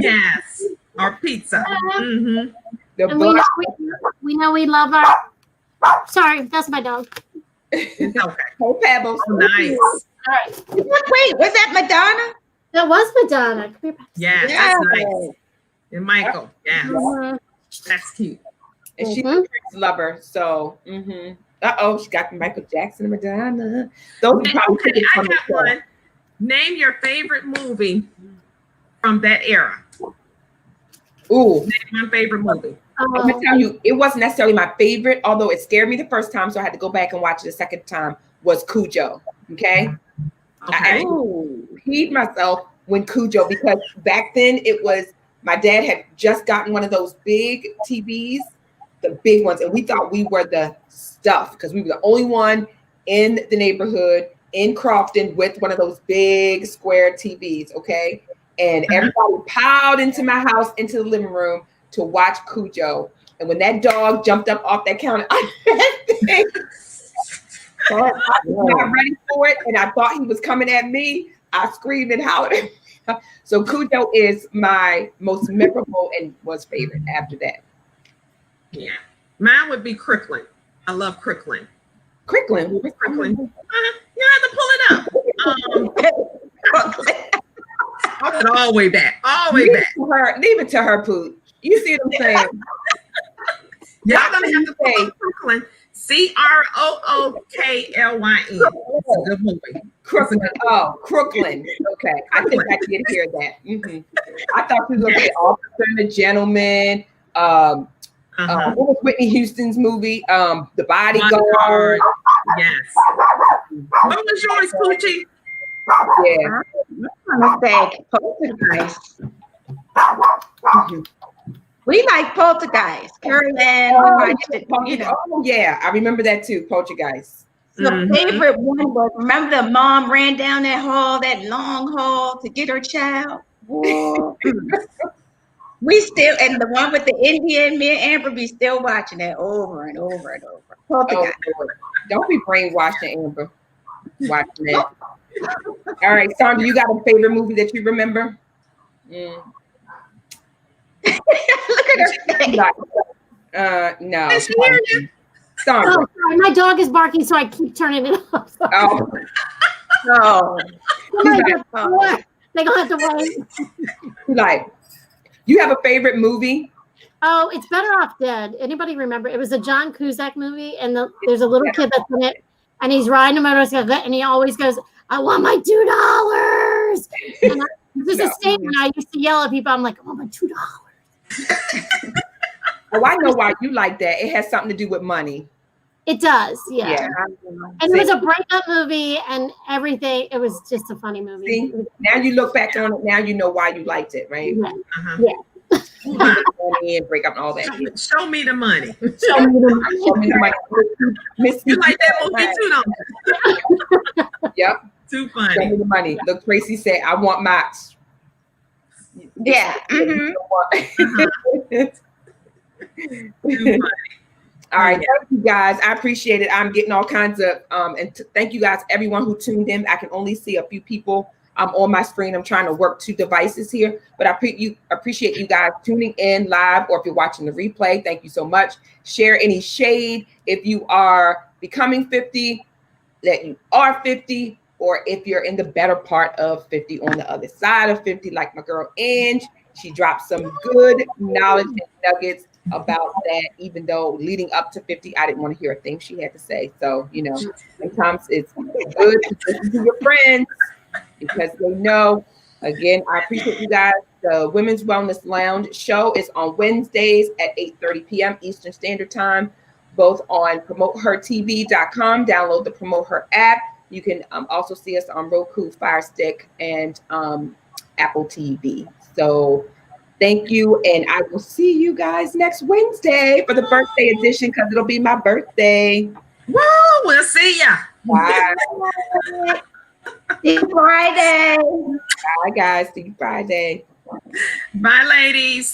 [SPEAKER 2] Yes. Or pizza. Mm-hmm.
[SPEAKER 1] The
[SPEAKER 4] And
[SPEAKER 1] block.
[SPEAKER 4] we know we love our. Sorry, that's my dog.
[SPEAKER 2] It's okay.
[SPEAKER 1] Oh, Pebbles.
[SPEAKER 2] Oh, nice.
[SPEAKER 4] All right,
[SPEAKER 5] Wait, was that Madonna?
[SPEAKER 4] that was Madonna. Come here.
[SPEAKER 2] Yeah,
[SPEAKER 5] Yes.
[SPEAKER 2] that's nice. And Michael. Yeah,
[SPEAKER 4] Mhm.
[SPEAKER 2] that's cute.
[SPEAKER 1] And she's a
[SPEAKER 4] Mhm.
[SPEAKER 1] Prince lover, so uh-oh, she got Michael Jackson and Madonna. Those are probably
[SPEAKER 2] Okay,
[SPEAKER 1] tickets
[SPEAKER 2] I
[SPEAKER 1] from the
[SPEAKER 2] got
[SPEAKER 1] show.
[SPEAKER 2] one. Name your favorite movie from that era.
[SPEAKER 1] Ooh,
[SPEAKER 2] Name my favorite movie.
[SPEAKER 1] I'm gonna tell you, it wasn't necessarily my favorite, although it scared me the first time, so I had to go back and watch it the second time. Was Cujo? Okay, I
[SPEAKER 2] Okay.
[SPEAKER 1] actually peed myself when Cujo, because back then it was my dad had just gotten one of those big TVs, the big ones, and we thought we were the stuff because we were the only one in the neighborhood in Crofton with one of those big square TVs. Okay, and everybody piled into my house, into the living room to watch Cujo. And when that dog jumped up off that counter, I was not ready for it, and I thought he was coming at me. I screamed and hollered. So Cujo is my most memorable and was favorite after that.
[SPEAKER 2] Yeah. Mine would be Crooklyn. I love Crooklyn.
[SPEAKER 1] Crooklyn.
[SPEAKER 2] Crooklyn. You have to pull it up. I'll put it all the way back. All the way back.
[SPEAKER 1] Leave it to her, Pooh. You see what I'm saying?
[SPEAKER 2] Y'all gonna have to pull up Crooklyn. Crooklyn. It's a good movie.
[SPEAKER 1] Crooklyn. Oh, Crooklyn. Okay. I think I did hear that. I thought you were going to say Officer and the Gentleman. What was Whitney Houston's movie? The Bodyguard.
[SPEAKER 2] Yes. What was yours, Poochie?
[SPEAKER 1] Yeah.
[SPEAKER 5] I'm gonna say Poltergeist. We like Poltergeist. Carrie Ann.
[SPEAKER 1] Oh, yeah. I remember that too. Poltergeist.
[SPEAKER 5] The favorite one was, remember the mom ran down that hall, that long hall, to get her child? We still, and the one with the Indian, me and Amber be still watching that over and over and over. Poltergeist.
[SPEAKER 1] Oh, don't be brainwashing Amber. Watching that. All right, Sandra, you got a favorite movie that you remember?
[SPEAKER 5] Look at her face.
[SPEAKER 1] No.
[SPEAKER 2] Can she hear you?
[SPEAKER 1] Sandra.
[SPEAKER 4] Oh, sorry, my dog is barking, so I keep turning it off.
[SPEAKER 1] Oh.
[SPEAKER 5] No.
[SPEAKER 4] They're gonna have to wait.
[SPEAKER 1] Like, you have a favorite movie?
[SPEAKER 4] Oh, it's Better Off Dead. Anybody remember? It was a John Cusack movie, and there's a little kid that's in it, and he's riding a motorcycle, and he always goes, "I want my $2." And this is a statement I used to yell at people. I'm like, "I want my $2."
[SPEAKER 1] Oh, I know why you like that. It has something to do with money.
[SPEAKER 4] It does, yeah. And it was a breakup movie and everything. It was just a funny movie.
[SPEAKER 1] See, now you look back on it. Now you know why you liked it, right?
[SPEAKER 4] Yeah.
[SPEAKER 1] Yeah. Money and break up and all that.
[SPEAKER 2] Show me the money.
[SPEAKER 1] Show me the money.
[SPEAKER 2] You like that movie too, don't you?
[SPEAKER 1] Yep.
[SPEAKER 2] Too funny.
[SPEAKER 1] Show me the money. Look, Tracy said, "I want my."
[SPEAKER 5] Yeah. Mhm.
[SPEAKER 1] All right, thank you guys. I appreciate it. I'm getting all kinds of thank you guys, everyone who tuned in. I can only see a few people on my screen. I'm trying to work 2 devices here, but I appreciate you guys tuning in live, or if you're watching the replay, thank you so much. Share any shade if you are becoming 50, that you are 50, or if you're in the better part of 50, on the other side of 50, like my girl Ange. She dropped some good knowledge and nuggets about that, even though leading up to 50, I didn't want to hear a thing she had to say. So, you know, sometimes it's good to listen to your friends because they know. Again, I appreciate you guys. The Women's Wellness Lounge show is on Wednesdays at 8:30 p.m. Eastern Standard Time, both on promotehertv.com. Download the Promote Her app. You can also see us on Roku, Fire Stick, and Apple TV. So thank you, and I will see you guys next Wednesday for the birthday edition, because it'll be my birthday.
[SPEAKER 2] Woo! We'll see ya.
[SPEAKER 1] Bye.
[SPEAKER 5] See you Friday.
[SPEAKER 1] Bye, guys. See you Friday.
[SPEAKER 2] Bye, ladies.